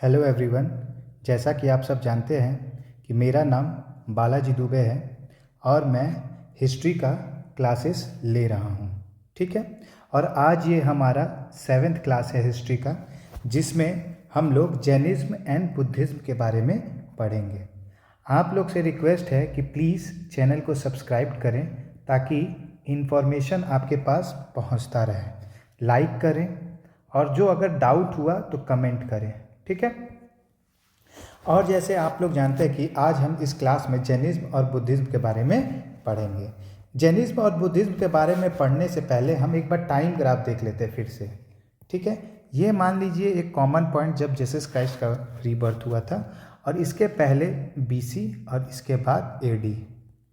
Hello everyone. जैसा कि आप सब जानते हैं कि मेरा नाम बालाजी दुबे है और मैं हिस्ट्री का क्लासेस ले रहा हूँ। ठीक है, और आज ये हमारा 7th क्लास है हिस्ट्री का, जिसमें हम लोग जैनिज्म एंड बुद्धिज़्म के बारे में पढ़ेंगे। आप लोग से रिक्वेस्ट है कि प्लीज़ चैनल को सब्सक्राइब करें ताकि इन्फॉर्मेशन आपके पास पहुंचता रहे। लाइक करें और जो अगर डाउट हुआ तो कमेंट करें। ठीक है, और जैसे आप लोग जानते हैं कि आज हम इस क्लास में जैनिज्म और बुद्धिज़्म के बारे में पढ़ेंगे। जैनिज्म और बुद्धिज़्म के बारे में पढ़ने से पहले हम एक बार टाइम ग्राफ देख लेते हैं फिर से। ठीक है, ये मान लीजिए एक कॉमन पॉइंट जब जीसस क्राइस्ट का रीबर्थ हुआ था और इसके पहले BC और इसके बाद AD।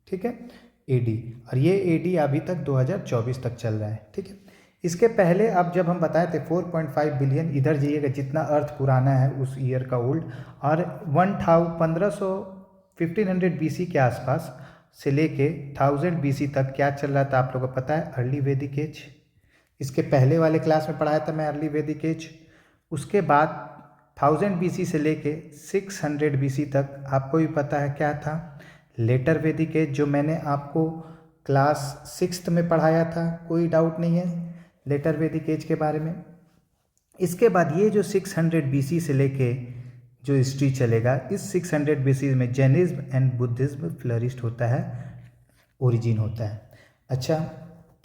ठीक है, AD, और ये AD अभी तक 2024 तक चल रहा है। ठीक है, इसके पहले अब जब हम बताए थे 4.5 बिलियन, इधर जाइएगा जितना अर्थ पुराना है उस ईयर का ओल्ड, और 1500 BC के आसपास से लेके 1000 BC तक क्या चल रहा था आप लोगों को पता है? अर्ली वैदिक एज। इसके पहले वाले क्लास में पढ़ाया था मैं अर्ली वैदिक एज। उसके बाद 1000 BC से लेके 600 BC तक आपको भी पता है क्या था? लेटर वैदिक एज, जो मैंने आपको क्लास 6th में पढ़ाया था, कोई डाउट नहीं है लेटर वैदिक एज के बारे में। इसके बाद ये जो 600 BC से लेके जो हिस्ट्री चलेगा, इस 600 BC में जैनिज्म एंड बुद्धिज्म फ्लरिश्ड होता है, ओरिजिन होता है। अच्छा,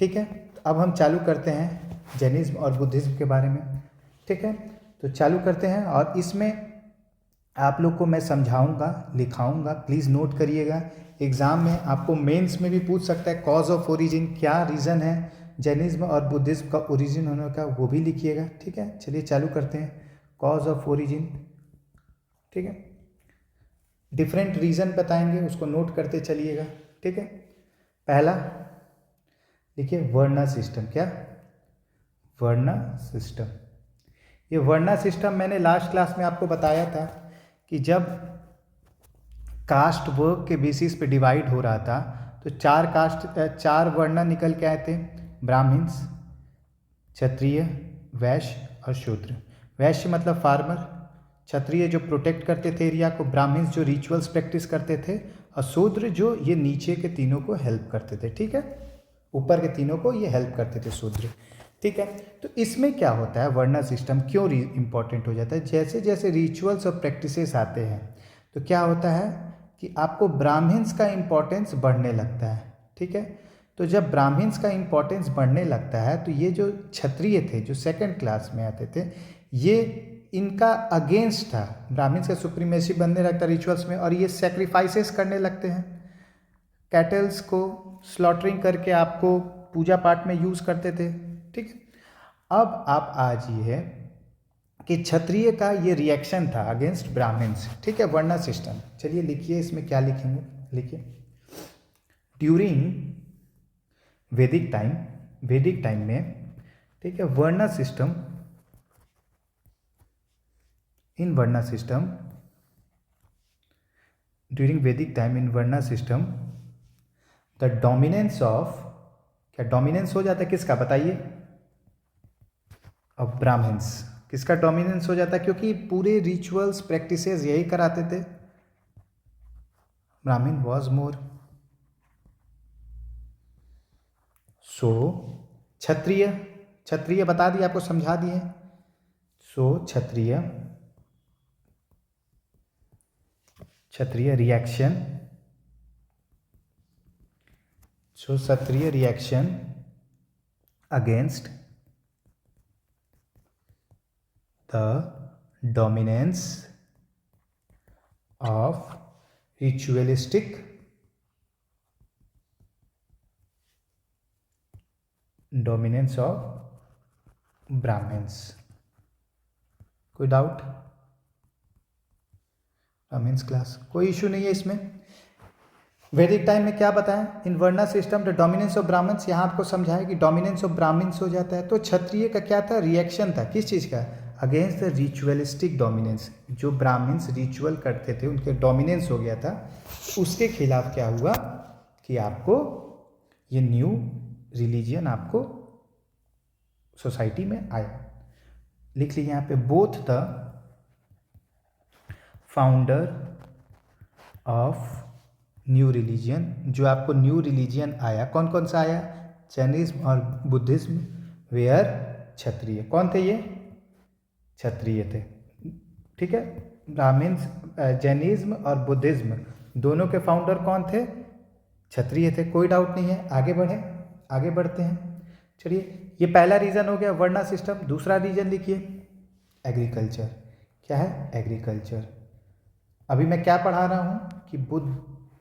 ठीक है, तो अब हम चालू करते हैं जैनिज्म और बुद्धिज्म के बारे में। ठीक है, तो चालू करते हैं और इसमें आप लोग को मैं समझाऊंगा, लिखाऊंगा, प्लीज़ नोट करिएगा। एग्ज़ाम में आपको मेंस में भी पूछ सकता है कॉज ऑफ ओरिजिन, क्या रीज़न है जैनिज्म और बुद्धिज्म का ओरिजिन होने का, वो भी लिखिएगा। ठीक है, चलिए चालू करते हैं। कॉज ऑफ ओरिजिन, ठीक है, डिफरेंट रीज़न बताएंगे, उसको नोट करते चलिएगा। ठीक है, पहला देखिए वर्ना सिस्टम। क्या? वर्ना सिस्टम। ये वर्ना सिस्टम मैंने लास्ट क्लास में आपको बताया था कि जब कास्ट वर्क के बेसिस पे डिवाइड हो रहा था तो चार वर्ण निकल के आए थे: ब्राह्मण्स, क्षत्रिय, वैश्य और शूद्र। वैश्य मतलब फार्मर, क्षत्रिय जो प्रोटेक्ट करते थे एरिया को, ब्राह्मण्स जो रिचुअल्स प्रैक्टिस करते थे, और शूद्र जो ये नीचे के तीनों को हेल्प करते थे। ठीक है, ऊपर के तीनों को ये हेल्प करते थे शूद्र। ठीक है, तो इसमें क्या होता है, वर्ना सिस्टम क्यों इंपॉर्टेंट हो जाता है? जैसे जैसे रिचुअल्स और प्रैक्टिसेस आते हैं तो क्या होता है कि आपको ब्राह्मण्स का इम्पोर्टेंस बढ़ने लगता है। ठीक है, तो जब ब्राह्मण्स का इम्पोर्टेंस बढ़ने लगता है तो ये जो क्षत्रिय थे, जो सेकंड क्लास में आते थे, ये इनका अगेंस्ट था, ब्राह्मण्स का सुप्रीमेसी बनने लगता रिचुअल्स में, और ये सेक्रीफाइसेस करने लगते हैं। कैटल्स को स्लॉटरिंग करके आपको पूजा पाठ में यूज़ करते थे। ठीक है, अब आप आज ये है कि क्षत्रिय का ये रिएक्शन था अगेंस्ट ब्राह्मण्स। ठीक है, वर्ना सिस्टम। चलिए लिखिए, इसमें क्या लिखेंगे, लिखिए। ड्यूरिंग वैदिक टाइम में, ठीक है, varna system, in varna system, during Vedic time in varna system the dominance of, क्या डोमिनेंस हो जाता है किसका बताइए? Of Brahmins. किसका डोमिनेंस हो जाता है? क्योंकि पूरे रिचुअल्स प्रैक्टिसेस यही कराते थे। ब्राह्मण वॉज मोर। सो क्षत्रिय, क्षत्रिय बता दिए आपको, समझा दिए। So Kshatriya reaction, so Kshatriya reaction against the dominance of ritualistic dominance of Brahmans. कोई डाउट? ब्राह्मण्स क्लास कोई इशू नहीं है इसमें। वैदिक टाइम में क्या बताएं, in varna system the dominance of Brahmans, यहाँ आपको समझाया कि डोमिनेंस ऑफ ब्राह्मण्स हो जाता है। तो क्षत्रिय का क्या था? रिएक्शन था, किस चीज़ का? Against the ritualistic dominance. जो ब्राह्मण्स रिचुअल करते थे उनके डोमिनेंस हो गया था, उसके खिलाफ क्या हुआ कि आपको ये न्यू रिलीजियन आपको सोसाइटी में आया। लिख लीजिए यहाँ पे, both the founder of new religion, जो आपको न्यू रिलीजियन आया, कौन कौन सा आया, जैनिज्म और बुद्धिज्म, वेयर क्षत्रिय, कौन थे ये, क्षत्रिय थे। ठीक है, ब्राह्मण्स, जैनिज्म और बुद्धिज्म दोनों के फाउंडर कौन थे, क्षत्रिय थे, कोई डाउट नहीं है। आगे बढ़े, आगे बढ़ते हैं। चलिए, ये पहला रीजन हो गया वर्णा सिस्टम। दूसरा रीजन लिखिए, एग्रीकल्चर। क्या है, एग्रीकल्चर। अभी मैं क्या पढ़ा रहा हूँ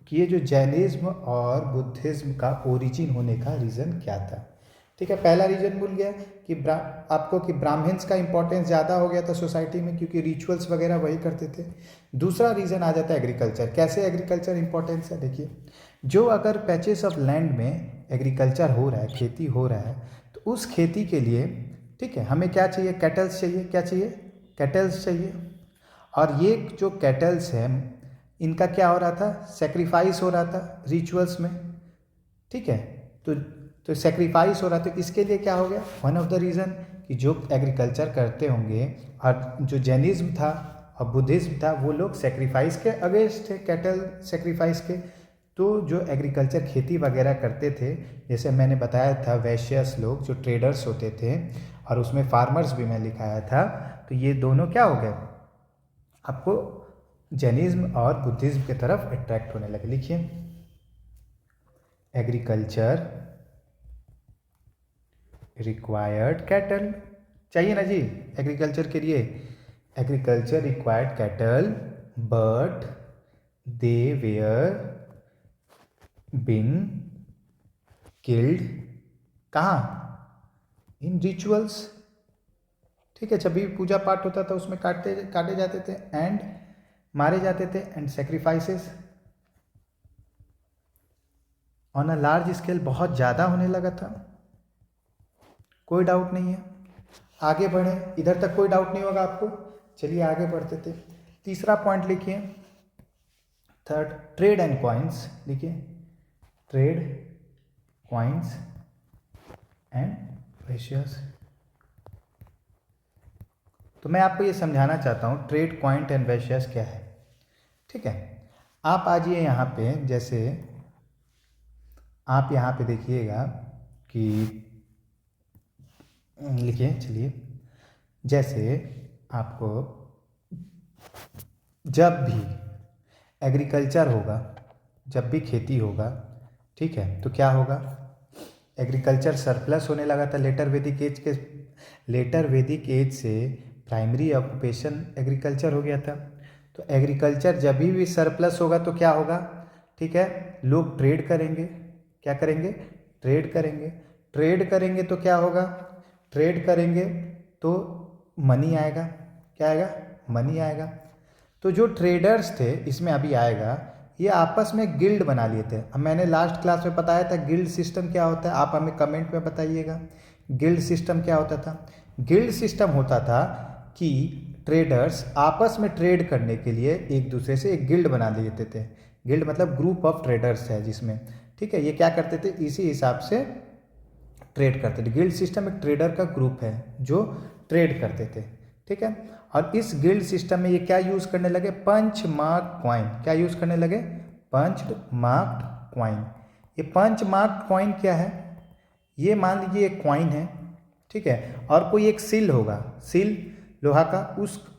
कि ये जो जैनिज्म और बुद्धिज्म का ओरिजिन होने का रीज़न क्या था। ठीक है, पहला रीजन भूल गया कि आपको कि ब्राह्मण्स का इंपॉर्टेंस ज़्यादा हो गया था सोसाइटी में, क्योंकि रिचुअल्स वगैरह वही करते थे। दूसरा रीज़न आ जाता है एग्रीकल्चर। कैसे एग्रीकल्चर इंपॉर्टेंस है, देखिए, जो अगर पैचेस ऑफ लैंड में एग्रीकल्चर हो रहा है, खेती हो रहा है, तो उस खेती के लिए, ठीक है, हमें क्या चाहिए, कैटल्स चाहिए। क्या चाहिए, कैटल्स चाहिए। और ये जो कैटल्स है, इनका क्या हो रहा था, सेक्रीफाइस हो रहा था रिचुअल्स में। ठीक है, तो सेक्रीफाइस हो रहा था। इसके लिए क्या हो गया, वन ऑफ द रीज़न कि जो एग्रीकल्चर करते होंगे, और जो जैनिज्म था और बुद्धिज्म था, वो लोग सेक्रीफाइस के अगेंस्ट थे, कैटल सेक्रीफाइस के। तो जो एग्रीकल्चर खेती वगैरह करते थे, जैसे मैंने बताया था, वैश्यस लोग जो ट्रेडर्स होते थे, और उसमें फार्मर्स भी मैं लिखाया था, तो ये दोनों क्या हो गए, आपको जैनिज्म और बुद्धिज्म की तरफ अट्रैक्ट होने लगे। लिखिए, एग्रीकल्चर रिक्वायर्ड कैटल, चाहिए ना जी एग्रीकल्चर के लिए, agriculture required cattle but they were been killed, कहाँ, इन रिचुअल्स। ठीक है, जब भी पूजा पाठ होता था उसमें काटे जाते थे एंड मारे जाते थे, and sacrifices on a large scale बहुत ज़्यादा होने लगा था। कोई डाउट नहीं है, आगे बढ़े, इधर तक कोई डाउट नहीं होगा आपको। चलिए आगे बढ़ते थे। तीसरा पॉइंट लिखिए, थर्ड, ट्रेड एंड कॉइन्स। लिखिए, ट्रेड, कॉइन्स एंड प्रेशियस। तो मैं आपको ये समझाना चाहता हूँ ट्रेड, कॉइन एंड प्रेशियस क्या है। ठीक है, आप आ जाइए यहाँ पे, जैसे आप यहाँ पे देखिएगा कि लिखिए, चलिए, जैसे आपको जब भी एग्रीकल्चर होगा, जब भी खेती होगा, ठीक है, तो क्या होगा, एग्रीकल्चर सरप्लस होने लगा था लेटर वैदिक एज से प्राइमरी ऑक्यूपेशन एग्रीकल्चर हो गया था। तो एग्रीकल्चर जब भी सरप्लस होगा तो क्या होगा, ठीक है, लोग ट्रेड करेंगे। क्या करेंगे, ट्रेड करेंगे। ट्रेड करेंगे तो क्या होगा, ट्रेड करेंगे तो मनी आएगा। क्या आएगा, मनी आएगा। तो जो ट्रेडर्स थे, इसमें अभी आएगा, ये आपस में गिल्ड बना लिए थे। अब मैंने लास्ट क्लास में बताया था गिल्ड सिस्टम क्या होता है, आप हमें कमेंट में बताइएगा गिल्ड सिस्टम क्या होता था। गिल्ड सिस्टम होता था कि ट्रेडर्स आपस में ट्रेड करने के लिए एक दूसरे से एक गिल्ड बना लेते थे। गिल्ड मतलब ग्रुप ऑफ ट्रेडर्स है जिसमें, ठीक है, ये क्या करते थे, इसी हिसाब से ट्रेड करते थे। गिल्ड सिस्टम एक ट्रेडर का ग्रुप है जो ट्रेड करते थे। ठीक है, और इस गिल्ड सिस्टम में ये क्या यूज़ करने लगे, पंच मार्क कॉइन। क्या यूज़ करने लगे, पंच मार्क्ड कॉइन। ये पंच मार्क्ड कॉइन क्या है, ये मान लीजिए एक कॉइन है, ठीक है, और कोई एक सील होगा, सील लोहा का,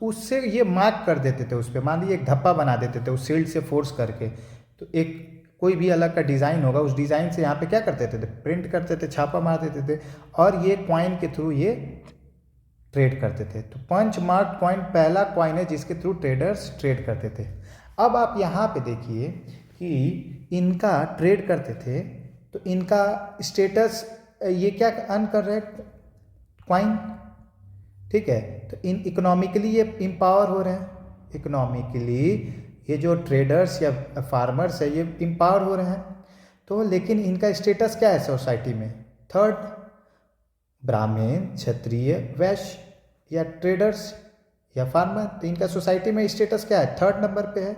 उससे ये मार्क कर देते थे उस पर, मान लीजिए एक धब्बा बना देते थे उस सील्ड से फोर्स करके। तो एक कोई भी अलग का डिज़ाइन होगा, उस डिज़ाइन से यहाँ पे क्या करते थे, प्रिंट करते थे, छापा मार देते थे, और ये कॉइन के थ्रू ये ट्रेड करते थे। तो पंच मार्क कॉइन पहला कॉइन है जिसके थ्रू ट्रेडर्स ट्रेड करते थे। अब आप यहाँ पे देखिए कि इनका ट्रेड करते थे तो इनका स्टेटस, ये क्या अर्न कर रहे हैं, कॉइन, ठीक है, तो इन इकोनॉमिकली ये इम्पावर हो रहे हैं। इकोनॉमिकली ये जो ट्रेडर्स या फार्मर्स है ये इम्पावर हो रहे हैं। तो लेकिन इनका स्टेटस क्या है सोसाइटी में, थर्ड, ब्राह्मण, क्षत्रिय, वैश्य या ट्रेडर्स या फार्मर, तो इनका सोसाइटी में स्टेटस क्या है, थर्ड नंबर पे है।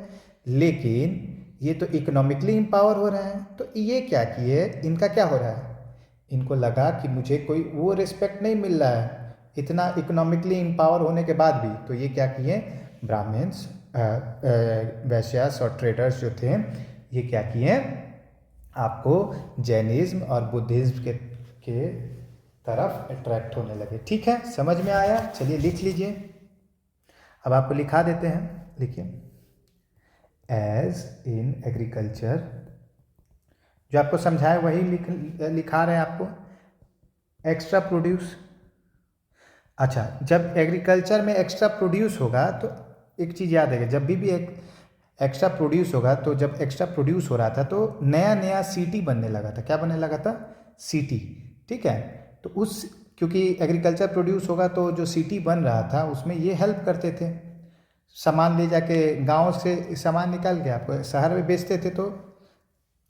लेकिन ये तो इकोनॉमिकली इम्पावर हो रहे हैं, तो ये क्या किए, इनका क्या हो रहा है, इनको लगा कि मुझे कोई वो रिस्पेक्ट नहीं मिल रहा है इतना इकोनॉमिकली इम्पावर होने के बाद भी, तो ये क्या किए, ब्राह्मण्स, वैश्यास और ट्रेडर्स जो थे, ये क्या किए, आपको जैनिज्म और बुद्धिज्म के तरफ अट्रैक्ट होने लगे। ठीक है, समझ में आया? चलिए लिख लीजिए। अब आपको लिखा देते हैं, लिखिए। एज इन एग्रीकल्चर, जो आपको समझाए वही लिखा रहे हैं आपको। एक्स्ट्रा प्रोड्यूस, अच्छा, जब एग्रीकल्चर में एक्स्ट्रा प्रोड्यूस होगा तो एक चीज़ याद है, जब भी एक एक्स्ट्रा प्रोड्यूस होगा, तो जब एक्स्ट्रा प्रोड्यूस हो रहा था तो नया नया सिटी बनने लगा था। क्या बनने लगा था? सिटी। ठीक है, तो उस, क्योंकि एग्रीकल्चर प्रोड्यूस होगा तो जो सिटी बन रहा था उसमें ये हेल्प करते थे। सामान ले जाके गांव से सामान निकाल के आपको शहर में बेचते थे। तो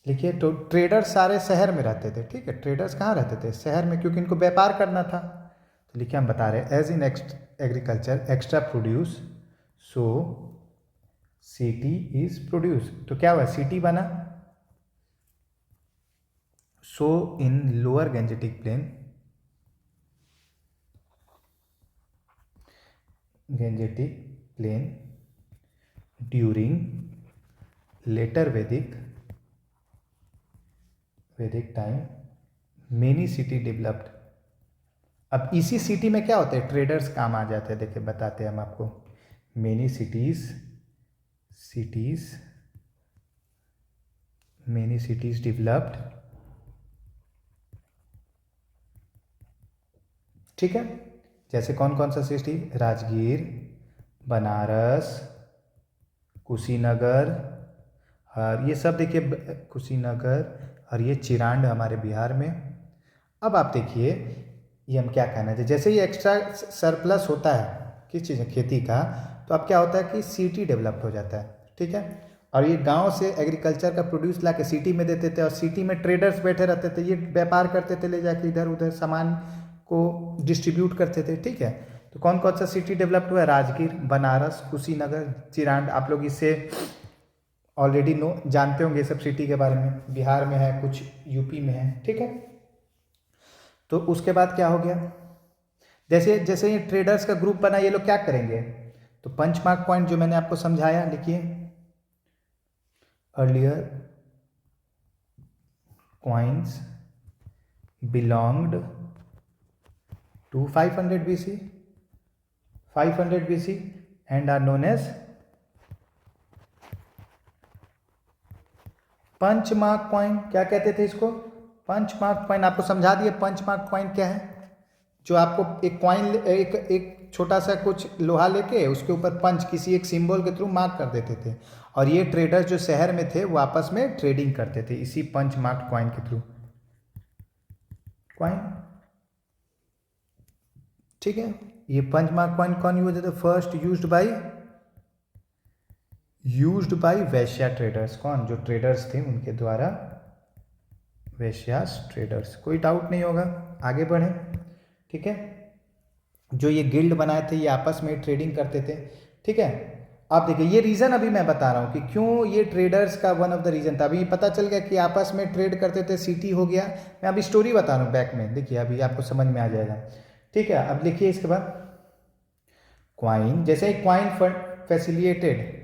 लिखिए, तो ट्रेडर्स सारे शहर में रहते थे। ठीक है, ट्रेडर्स कहाँ रहते थे? शहर में, क्योंकि इनको व्यापार करना था। तो लिखिए, हम बता रहे हैं as in agriculture extra produce, so city is produce. तो क्या हुआ? सिटी बना। So in lower Gangetic plain, during later Vedic time many city developed. अब इसी सिटी में क्या होता है? ट्रेडर्स काम आ जाते हैं। देखिए, बताते हैं हम आपको। Many cities developed. ठीक है, जैसे कौन कौन सा सिटी? राजगीर, बनारस, कुशीनगर, और ये सब देखिए, कुशीनगर और ये चिरांड हमारे बिहार में। अब आप देखिए, ये हम क्या कहना चाहिए, जैसे ही एक्स्ट्रा सरप्लस होता है किस चीज़ में? खेती का, तो अब क्या होता है कि सिटी डेवलप हो जाता है। ठीक है, और ये गांव से एग्रीकल्चर का प्रोड्यूस ला के सिटी में देते थे, और सिटी में ट्रेडर्स बैठे रहते थे, ये व्यापार करते थे, ले जाके इधर उधर सामान को डिस्ट्रीब्यूट करते थे। ठीक है, तो कौन कौन सा सिटी डेवलप्ड हुआ? राजगीर, बनारस, कुशीनगर, चिरांड। आप लोग इससे ऑलरेडी जानते होंगे सब सिटी के बारे में। बिहार में है, कुछ यूपी में है। ठीक है, तो उसके बाद क्या हो गया? जैसे जैसे ये ट्रेडर्स का ग्रुप बना, ये लोग क्या करेंगे? तो पंच मार्क पॉइंट जो मैंने आपको समझाया, लिखिए। Earlier coins belonged to 500 BC and are known as punch mark point. क्या कहते थे इसको? Punch mark point. आपको समझा दिए पंच मार्क पॉइंट क्या है। जो आपको एक कॉइन, एक छोटा सा कुछ लोहा लेके उसके ऊपर पंच किसी एक सिंबल के थ्रू मार्क कर देते थे, और ये ट्रेडर्स जो शहर में थे वो आपस में ट्रेडिंग करते थे इसी पंच मार्क कॉइन के थ्रू। कॉइन, ठीक है, ये पंच मार्क कॉइन कौन यूज होता? फर्स्ट यूज्ड बाय वैश्या ट्रेडर्स। कौन? जो ट्रेडर्स थे उनके द्वारा, वैश्यास ट्रेडर्स। कोई डाउट नहीं होगा, आगे बढ़े। ठीक है, जो ये गिल्ड बनाए थे ये आपस में ट्रेडिंग करते थे। ठीक है, अब देखिए, ये रीज़न अभी मैं बता रहा हूँ कि क्यों ये ट्रेडर्स का वन ऑफ द रीज़न था। अभी पता चल गया कि आपस में ट्रेड करते थे, सिटी हो गया। मैं अभी स्टोरी बता रहा हूँ बैक में, देखिए अभी आपको समझ में आ जाएगा। ठीक है, अब लिखिए इसके बाद क्वाइन। जैसे क्वाइन फैसिलिटेटेड,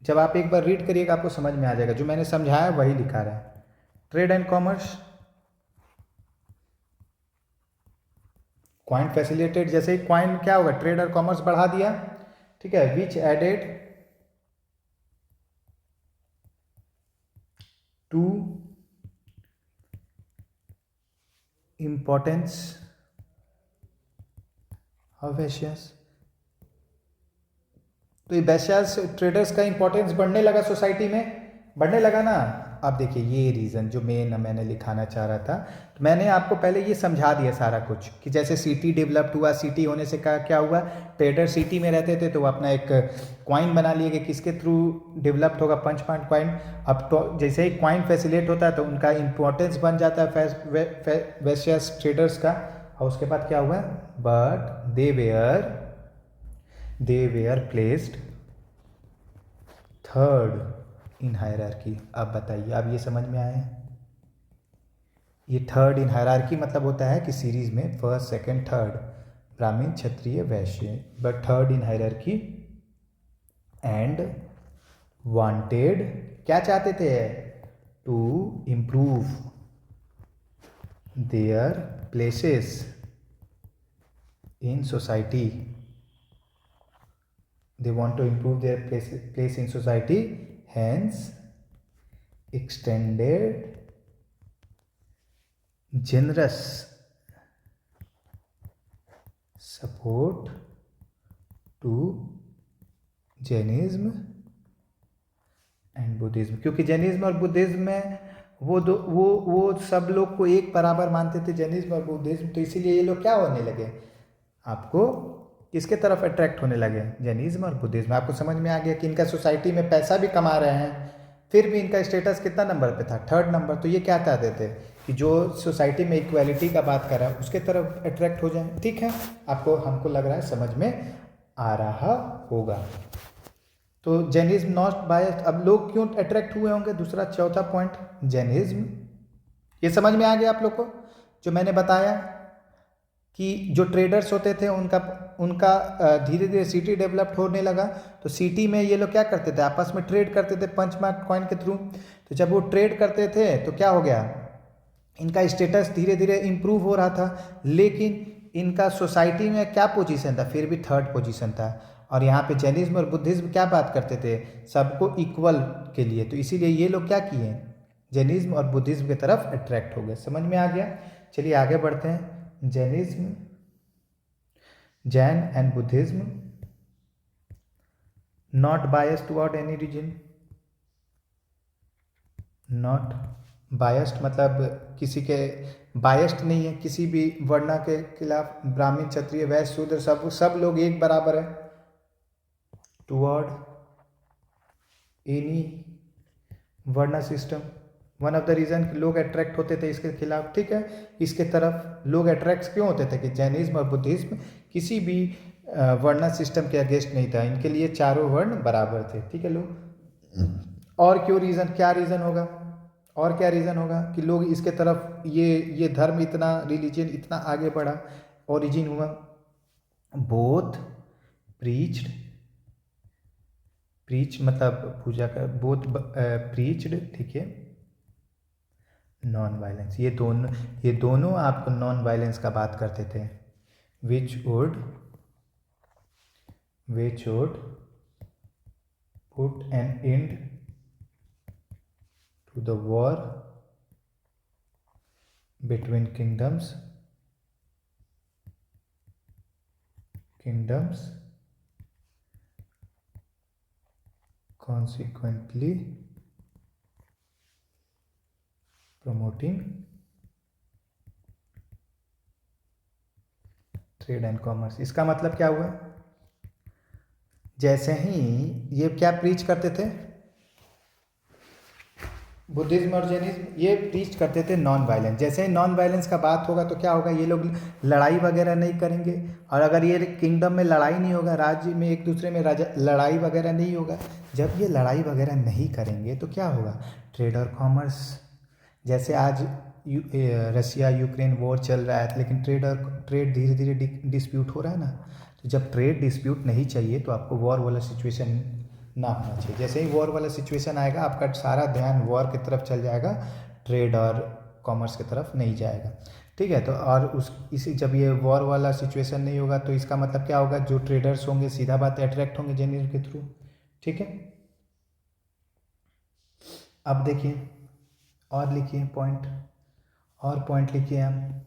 जब आप एक बार रीड करिएगा आपको समझ में आ जाएगा। जो मैंने समझाया वही लिखा रहा है। Trade and commerce, coin facilitate. जैसे ही क्वाइन क्या होगा? ट्रेड और कॉमर्स बढ़ा दिया। ठीक है, विच एडेड टू इंपॉर्टेंस ऑफ वैश्यास। तो ये वैश्यास ट्रेडर्स का इंपॉर्टेंस बढ़ने लगा, सोसाइटी में बढ़ने लगा ना। अब देखिए, ये रीज़न जो मैंने लिखाना चाह रहा था, तो मैंने आपको पहले ये समझा दिया सारा कुछ कि जैसे सिटी डेवलप्ड हुआ, सिटी होने से क्या हुआ? ट्रेडर सिटी में रहते थे तो वो अपना एक क्वाइन बना लिए कि किसके थ्रू डेवलप्ड होगा? पंच पॉइंट क्वाइन। अब तो जैसे ही क्वाइन फैसिलेट होता है तो उनका इंपॉर्टेंस बन जाता है वैश्यास ट्रेडर्स का। और उसके बाद क्या हुआ? But they were placed third in hierarchy. अब बताइए, अब ये समझ में आया? ये थर्ड इन हायरार्की मतलब होता है कि सीरीज में first, second, third, Brahmin Kshatriya Vaishya, but third in hierarchy and wanted, क्या चाहते थे, to improve their places in society, they want to improve their place in society, hence extended generous support to Jainism and Buddhism, क्योंकि Jainism और Buddhism में वो सब लोग को एक बराबर मानते थे, जैनिज्म और बुद्धिज्म, तो इसीलिए ये लोग क्या होने लगे, आपको किसके तरफ अट्रैक्ट होने लगे, जैनिज्म और बुद्धिज्म। आपको समझ में आ गया कि इनका सोसाइटी में पैसा भी कमा रहे हैं, फिर भी इनका स्टेटस कितना नंबर पे था, थर्ड नंबर। तो ये क्या चाहते थे कि जो सोसाइटी में इक्वालिटी का बात कर रहा है उसके तरफ अट्रैक्ट हो जाए। ठीक है, आपको हमको लग रहा है समझ में आ रहा होगा। तो जैनिज्म नॉट बायस्ड, अब लोग क्यों अट्रैक्ट हुए होंगे, दूसरा चौथा पॉइंट जैनिज्म, ये समझ में आ गया आप लोग को, जो मैंने बताया कि जो ट्रेडर्स होते थे उनका धीरे धीरे सिटी डेवलप्ड होने लगा। तो सिटी में ये लोग क्या करते थे, आपस में ट्रेड करते थे पंचमार्क कॉइन के थ्रू। तो जब वो ट्रेड करते थे तो क्या हो गया, इनका स्टेटस धीरे धीरे इम्प्रूव हो रहा था, लेकिन इनका सोसाइटी में क्या पोजीशन था, फिर भी थर्ड पोजीशन था। और यहाँ पे जैनिज्म और बुद्धिज्म क्या बात करते थे, सबको इक्वल के लिए। तो इसीलिए ये लोग क्या किए, जैनिज्म और बुद्धिज्म की तरफ अट्रैक्ट हो गए। समझ में आ गया, चलिए आगे बढ़ते हैं। Jainism, Jain and Buddhism not biased toward any reason, not biased मतलब किसी के बायस्ड नहीं है, किसी भी वर्ण के खिलाफ, ब्राह्मण क्षत्रिय वैश्य शूद्र सब लोग एक बराबर है, toward any varna system. One of the reason लोग अट्रैक्ट होते थे इसके खिलाफ। ठीक है, इसके तरफ लोग अट्रैक्ट क्यों होते थे कि जैनिज्म और बुद्धिज्म किसी भी वर्ण सिस्टम के अगेंस्ट नहीं था, इनके लिए चारों वर्ण बराबर थे। ठीक है लोग, और क्यों रीज़न, क्या रीज़न होगा, और क्या रीज़न होगा कि लोग इसके तरफ ये धर्म इतना, रिलीजन इतना आगे बढ़ा, ओरिजिन हुआ, बोथ प्रीच्ड, प्रीच मतलब पूजा का, बोथ प्रीच्ड, ठीक है, नॉन वायलेंस, ये दोनों आपको नॉन वायलेंस का बात करते थे, which would put an end to the war between kingdoms consequently promoting trade and commerce. इसका मतलब क्या हुआ, जैसे ही ये क्या प्रीच करते थे, बुद्धिज्म और जैनिज्म, ये प्रीच करते थे नॉन वायलेंस। जैसे ही नॉन वायलेंस का बात होगा तो क्या होगा, ये लोग लड़ाई वगैरह नहीं करेंगे। और अगर ये किंगडम में लड़ाई नहीं होगा, राज्य में एक दूसरे में लड़ाई वगैरह नहीं होगा, जब ये लड़ाई वगैरह नहीं करेंगे तो क्या होगा, ट्रेड और कॉमर्स। जैसे आज रसिया यूक्रेन वॉर चल रहा है, लेकिन ट्रेड धीरे धीरे डिस्प्यूट हो रहा है ना। तो जब ट्रेड डिस्प्यूट नहीं चाहिए तो आपको वॉर वाला सिचुएशन ना होना चाहिए। जैसे ही वॉर वाला सिचुएशन आएगा, आपका सारा ध्यान वॉर की तरफ चल जाएगा, ट्रेड और कॉमर्स की तरफ नहीं जाएगा। ठीक है, तो और इसी जब ये वॉर वाला सिचुएशन नहीं होगा तो इसका मतलब क्या होगा, जो ट्रेडर्स होंगे सीधा बात अट्रैक्ट होंगे जैनिज्म के थ्रू। ठीक है, अब देखिए और लिखिए पॉइंट लिखिए हम।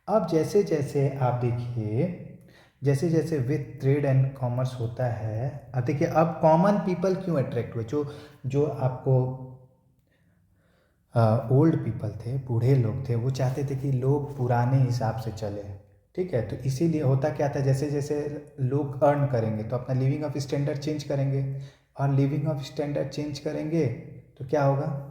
अब जैसे जैसे आप देखिए, जैसे जैसे विथ ट्रेड एंड कॉमर्स होता है, अब देखिए अब कॉमन पीपल क्यों अट्रैक्ट हुए, जो आपको ओल्ड पीपल थे, बूढ़े लोग थे, वो चाहते थे कि लोग पुराने हिसाब से चले। ठीक है, तो इसीलिए होता क्या था, जैसे जैसे लोग अर्न करेंगे तो अपना लिविंग ऑफ स्टैंडर्ड चेंज करेंगे, और लिविंग ऑफ स्टैंडर्ड चेंज करेंगे तो क्या होगा,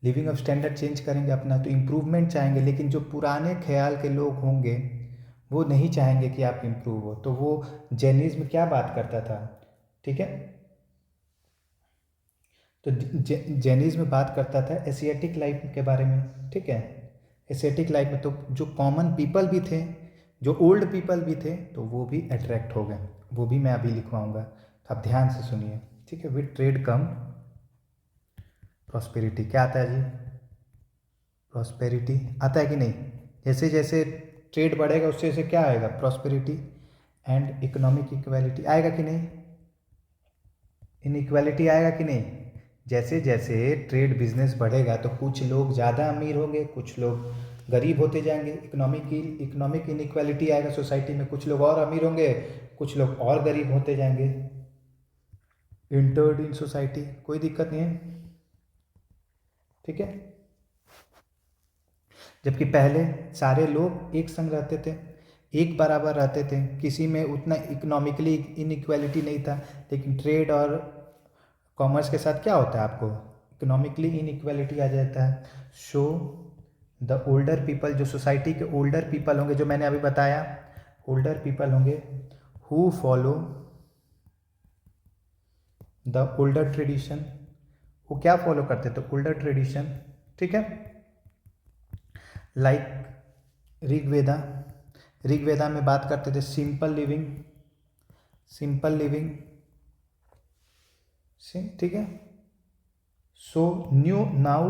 लिविंग ऑफ स्टैंडर्ड चेंज करेंगे अपना, तो इम्प्रूवमेंट चाहेंगे। लेकिन जो पुराने ख्याल के लोग होंगे वो नहीं चाहेंगे कि आप इम्प्रूव हो। तो वो जैनिज्म क्या बात करता था, ठीक है, तो जैनिज्म बात करता था एशियाटिक लाइफ के बारे में। ठीक है, एशियाटिक लाइफ में तो जो कॉमन पीपल भी थे जो ओल्ड पीपल भी थे तो वो भी अट्रैक्ट हो गए, वो भी मैं अभी लिखवाऊंगा, तो आप ध्यान से सुनिए, ठीक है। विद ट्रेड कम प्रॉस्पेरिटी, क्या आता है जी, प्रॉस्पेरिटी आता है कि नहीं, जैसे जैसे ट्रेड बढ़ेगा उससे जैसे क्या आएगा, प्रॉस्पेरिटी एंड इकोनॉमिक इक्वालिटी आएगा कि नहीं, इनइक्वालिटी आएगा कि नहीं। जैसे जैसे ट्रेड बिजनेस बढ़ेगा तो कुछ लोग ज़्यादा अमीर होंगे, कुछ लोग गरीब होते जाएंगे, इकोनॉमिक इनइक्वालिटी आएगा सोसाइटी में, कुछ लोग और अमीर होंगे, कुछ लोग और गरीब होते जाएंगे, इंटर्ड इन सोसाइटी, कोई दिक्कत नहीं है, ठीक है। जबकि पहले सारे लोग एक संग रहते थे, एक बराबर रहते थे, किसी में उतना इकोनॉमिकली इनइक्वालिटी नहीं था, लेकिन ट्रेड और कॉमर्स के साथ क्या होता है, आपको इकोनॉमिकली इनइक्वालिटी आ जाता है। सो द ओल्डर पीपल, जो सोसाइटी के ओल्डर पीपल होंगे, जो मैंने अभी बताया ओल्डर पीपल होंगे, who follow the older tradition, वो क्या फॉलो करते थे, ओल्डर ट्रेडिशन, ठीक है। लाइक ऋग्वेदा, ऋग्वेदा में बात करते थे सिंपल लिविंग, सिंपल लिविंग, ठीक है। So new now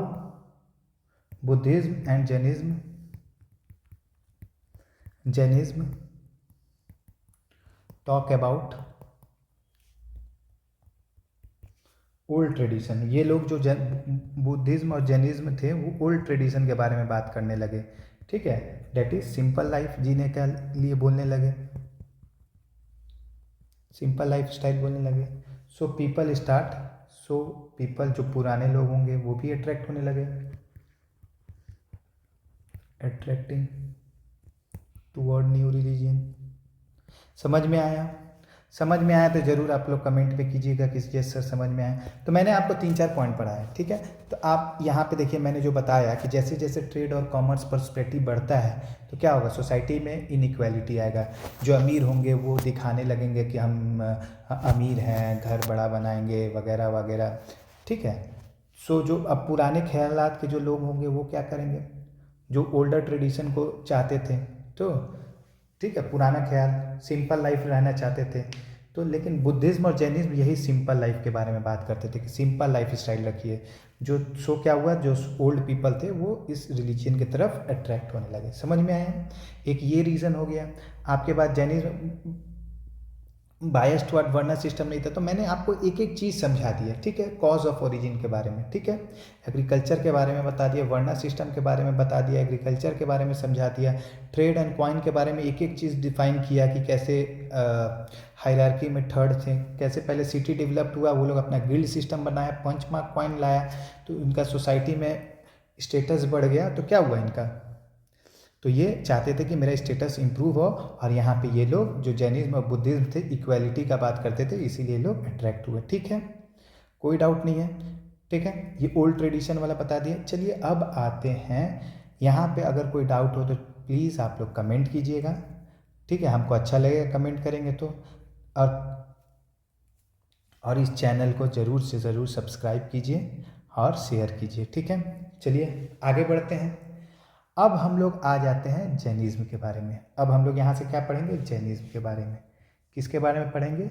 Buddhism and Jainism, Jainism talk about old tradition, ये लोग जो बुद्धिज्म और जैनिज्म थे वो ओल्ड ट्रेडिशन के बारे में बात करने लगे, ठीक है। डेट इज सिंपल लाइफ जीने के लिए बोलने लगे, सिंपल लाइफ स्टाइल बोलने लगे। So people start, so people जो पुराने लोग होंगे वो भी अट्रैक्ट होने लगे, अट्रैक्टिंग टूवर्ड न्यू रिलीजन। समझ में आया, समझ में आया तो ज़रूर आप लोग कमेंट पे कीजिएगा कि यस सर समझ में आया। तो मैंने आपको 3-4 पॉइंट पढ़ाया, ठीक है। तो आप यहाँ पे देखिए, मैंने जो बताया कि जैसे जैसे ट्रेड और कॉमर्स पर्सपेक्टिव बढ़ता है तो क्या होगा, सोसाइटी में इनइक्वालिटी आएगा, जो अमीर होंगे वो दिखाने लगेंगे कि हम अमीर हैं, घर बड़ा बनाएंगे वगैरह वगैरह, ठीक है। सो जो अब पुराने ख्यालात के जो लोग होंगे वो क्या करेंगे, जो ओल्डर ट्रेडिशन को चाहते थे, तो ठीक है, पुराना ख्याल सिंपल लाइफ रहना चाहते थे, तो लेकिन बुद्धिज्म और जैनिज्म यही सिंपल लाइफ के बारे में बात करते थे कि सिंपल लाइफ स्टाइल रखिए। जो सो क्या हुआ, जो ओल्ड पीपल थे वो इस रिलीजन की तरफ अट्रैक्ट होने लगे। समझ में आया, एक ये रीज़न हो गया। आपके बाद जैनिज्म बायस टुवर्ड वर्ना सिस्टम नहीं था, तो मैंने आपको एक एक चीज़ समझा दी है, ठीक है। कॉज ऑफ ओरिजिन के बारे में, ठीक है, एग्रीकल्चर के बारे में बता दिया, वर्ना सिस्टम के बारे में बता दिया, एग्रीकल्चर के बारे में समझा दिया, ट्रेड एंड कॉइन के बारे में एक एक चीज़ डिफाइन किया कि कैसे हायरार्की में थर्ड थे, कैसे पहले सिटी डेवलप्ड हुआ, वो लोग अपना गिल्ड सिस्टम बनाया, पंचमार्क कॉइन लाया, तो इनका सोसाइटी में स्टेटस बढ़ गया। तो क्या हुआ इनका, तो ये चाहते थे कि मेरा स्टेटस इंप्रूव हो, और यहाँ पे ये लोग जो जैनिज्म और बुद्धिज्म थे इक्वालिटी का बात करते थे, इसीलिए लोग अट्रैक्ट हुए, ठीक है, कोई डाउट नहीं है, ठीक है। ये ओल्ड ट्रेडिशन वाला बता दिया। चलिए अब आते हैं यहाँ पे, अगर कोई डाउट हो तो प्लीज़ आप लोग कमेंट कीजिएगा, ठीक है, हमको अच्छा लगेगा कमेंट करेंगे तो। और इस चैनल को ज़रूर से ज़रूर सब्सक्राइब कीजिए और शेयर कीजिए, ठीक है। चलिए आगे बढ़ते हैं। अब हम लोग आ जाते हैं जैनिज्म के बारे में। अब हम लोग यहाँ से क्या पढ़ेंगे, जैनिज्म के बारे में। किसके बारे में पढ़ेंगे,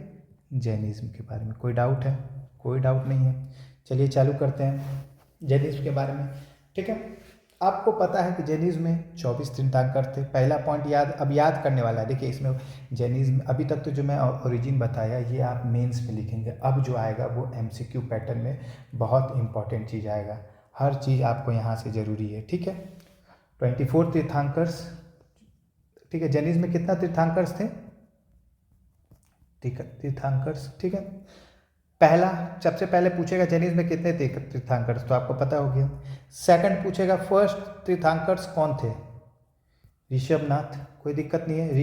जैनिज्म के बारे में। कोई डाउट है, कोई डाउट नहीं है। चलिए चालू करते हैं जैनिज्म के बारे में, ठीक है। आपको पता है कि जैनिज्म में 24 तीर्थंकर थे। पहला पॉइंट याद करने वाला है। देखिए इसमें जैनिज्म, अभी तक तो जो मैं ओरिजिन बताया ये आप मेंस में लिखेंगे, अब जो आएगा वो MCQ पैटर्न में बहुत इंपॉर्टेंट चीज़ आएगा। हर चीज़ आपको यहाँ से ज़रूरी है, ठीक है। 24 तीर्थंकर्स, ठीक है। जैनिज्म में कितना तीर्थंकर्स थे, ठीक है, तीर्थंकर्स, ठीक है। पहला, सबसे पहले पूछेगा जैनिज्म में कितने तीर्थंकर्स, तो आपको पता हो गया। सेकंड पूछेगा फर्स्ट तीर्थंकर्स कौन थे, ऋषभनाथ, कोई दिक्कत नहीं है,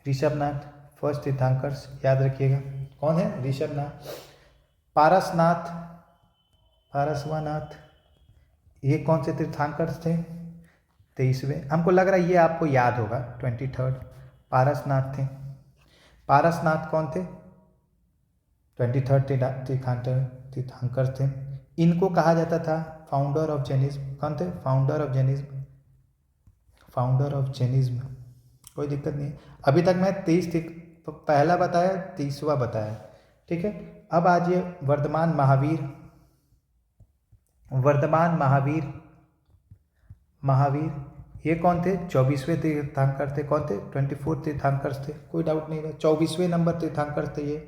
ऋषभनाथ फर्स्ट तीर्थंकर्स, याद रखिएगा कौन है, ऋषभनाथ। पारसनाथ, पारसवानाथ, ये कौन से तीर्थंकर्स थे, 23वें। हमको लग रहा है ये आपको याद होगा, 23rd पारसनाथ थे। पारसनाथ कौन थे, 23rd तीर्थंकर थे। इनको कहा जाता था फाउंडर ऑफ जैनिज्म। कौन थे, founder of Jainism, founder of Jainism, कोई दिक्कत नहीं है। अभी तक मैं 23 पहला बताया, 30वां बताया, ठीक है। अब आज ये वर्धमान महावीर, वर्धमान महावीर, महावीर ये कौन थे? 24वें तीर्थंकर थे। कौन थे? 24 तीर्थंकर थे, कोई डाउट नहीं है, 24वें नंबर तीर्थंकर थे ये,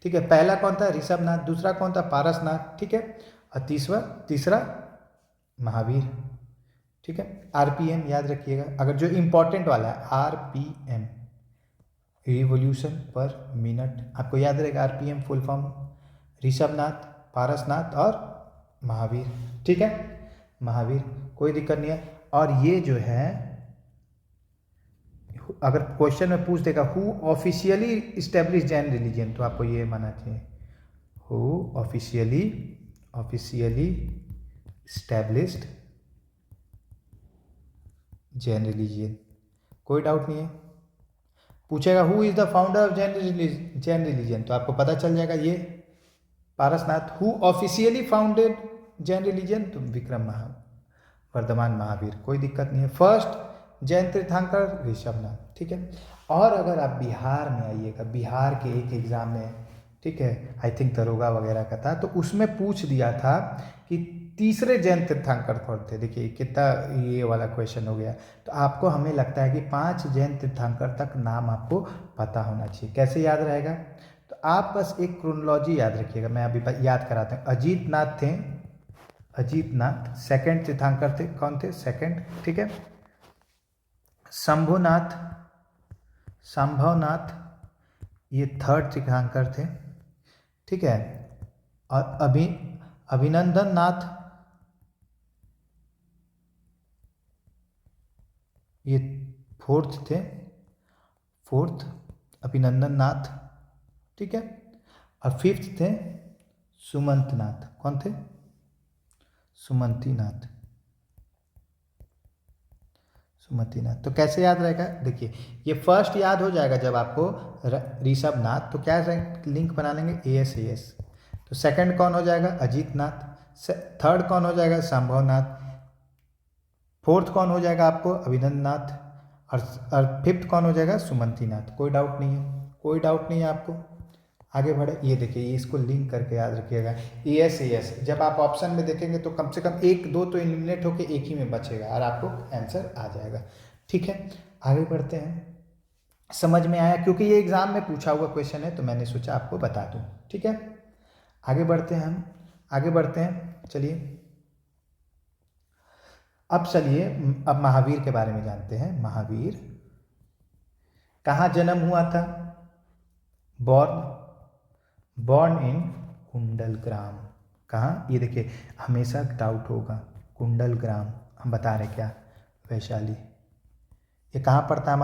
ठीक है। पहला कौन था? ऋषभनाथ। दूसरा कौन था? पारसनाथ, ठीक है। और तीसरा महावीर, ठीक है। आरपीएम याद रखिएगा, अगर जो इंपॉर्टेंट वाला है आरपीएम, रिवॉल्यूशन पर मिनट, आपको याद रहेगा RPM full form. Rishabhanath, Parasnath और महावीर, ठीक है। महावीर, कोई दिक्कत नहीं है। और ये जो है, अगर क्वेश्चन में पूछ देगा who officially establish Jain religion, तो आपको ये मानना चाहिए who officially established Jain religion, कोई डाउट नहीं है। पूछेगा who is the founder of Jain religion, तो आपको पता चल जाएगा ये Parasnath. Who officially founded Jain religion, तो विक्रम वर्धमान महावीर, कोई दिक्कत नहीं है। फर्स्ट जैन तीर्थंकर ऋषभनाथ, ठीक है। और अगर आप बिहार में आइएगा, बिहार के एक एग्जाम में, ठीक है, आई थिंक दरोगा वगैरह का था, तो उसमें पूछ दिया था कि तीसरे जैन तीर्थंकर कौन थे। देखिए कितना ये वाला क्वेश्चन हो गया। तो आपको, हमें लगता है कि 5 जैन तीर्थंकर तक नाम आपको पता होना चाहिए। कैसे याद रहेगा? तो आप बस एक क्रोनोलॉजी याद रखिएगा, मैं अभी याद कराता हूँ। अजीत नाथ थे, अजीत नाथ सेकंड तीर्थंकर थे। कौन थे? सेकंड, ठीक है। शंभुनाथ, संभवनाथ ये थर्ड तीर्थंकर थे, ठीक है। और अभिनंदन नाथ ये फोर्थ थे, फोर्थ अभिनंदन नाथ, ठीक है। और फिफ्थ थे सुमंत नाथ। कौन थे? सुमंती नाथ, सुमति नाथ। तो कैसे याद रहेगा? देखिए ये फर्स्ट याद हो जाएगा जब आपको ऋषभ नाथ, तो क्या लिंक बना लेंगे? AS। तो सेकंड कौन हो जाएगा? अजीत नाथ। थर्ड कौन हो जाएगा? संभवनाथ। फोर्थ कौन हो जाएगा आपको? अभिनंदन नाथ। और फिफ्थ कौन हो जाएगा? सुमंती नाथ। कोई डाउट नहीं है, कोई डाउट नहीं है आपको। आगे बढ़े, ये देखिए, ये इसको लिंक करके याद रखिएगा। AS जब आप ऑप्शन में देखेंगे तो कम से कम 1-2 तो एलिमिनेट होके एक ही में बचेगा और आपको आंसर आ जाएगा, ठीक है। आगे बढ़ते हैं। समझ में आया? क्योंकि ये एग्जाम में पूछा हुआ क्वेश्चन है, तो मैंने सोचा आपको बता दूं, ठीक है। आगे बढ़ते हैं, हम आगे बढ़ते हैं, चलिए। अब चलिए, अब महावीर के बारे में जानते हैं। महावीर कहाँ जन्म हुआ था? Born in Kundalgram. कहाँ? ये देखिए, हमेशा डाउट होगा। कुंडलग्राम, हम बता रहे क्या? वैशाली। ये कहाँ पड़ता है?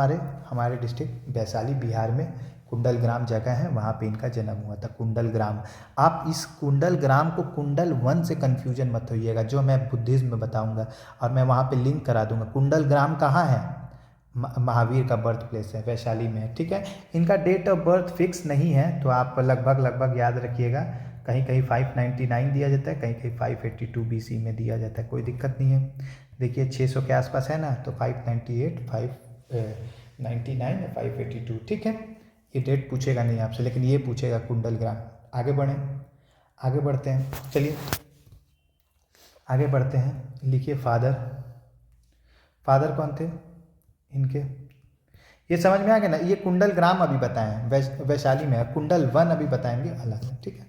हमारे डिस्ट्रिक्ट वैशाली, बिहार में कुंडलग्राम जगह है, वहाँ पे इनका जन्म हुआ था। कुंडलग्राम। आप इस कुंडलग्राम को कुंडल वन से कन्फ्यूजन मत होइएगा, जो मैं बुद्धिज्म में बताऊँगा, और मैं वहाँ पे लिंक करा दूँगा। कुंडलग्राम कहाँ है? महावीर का बर्थ प्लेस है, वैशाली में, ठीक है। इनका डेट ऑफ बर्थ फिक्स नहीं है, तो आप लगभग याद रखिएगा। कहीं कहीं 599 दिया जाता है, कहीं कहीं 582 BC में दिया जाता है, कोई दिक्कत नहीं है। देखिए 600 के आसपास है ना, तो 598, 599 या 582, ठीक है। ये डेट पूछेगा नहीं आपसे, लेकिन ये पूछेगा कुंडलग्राम। आगे बढ़ें, आगे बढ़ते हैं, चलिए आगे बढ़ते हैं। लिखिए फादर कौन थे इनके? ये समझ में आ गया ना? ये कुंडलग्राम अभी बताएं, वैशाली में है। कुंडल वन अभी बताएंगे अलग है, ठीक है।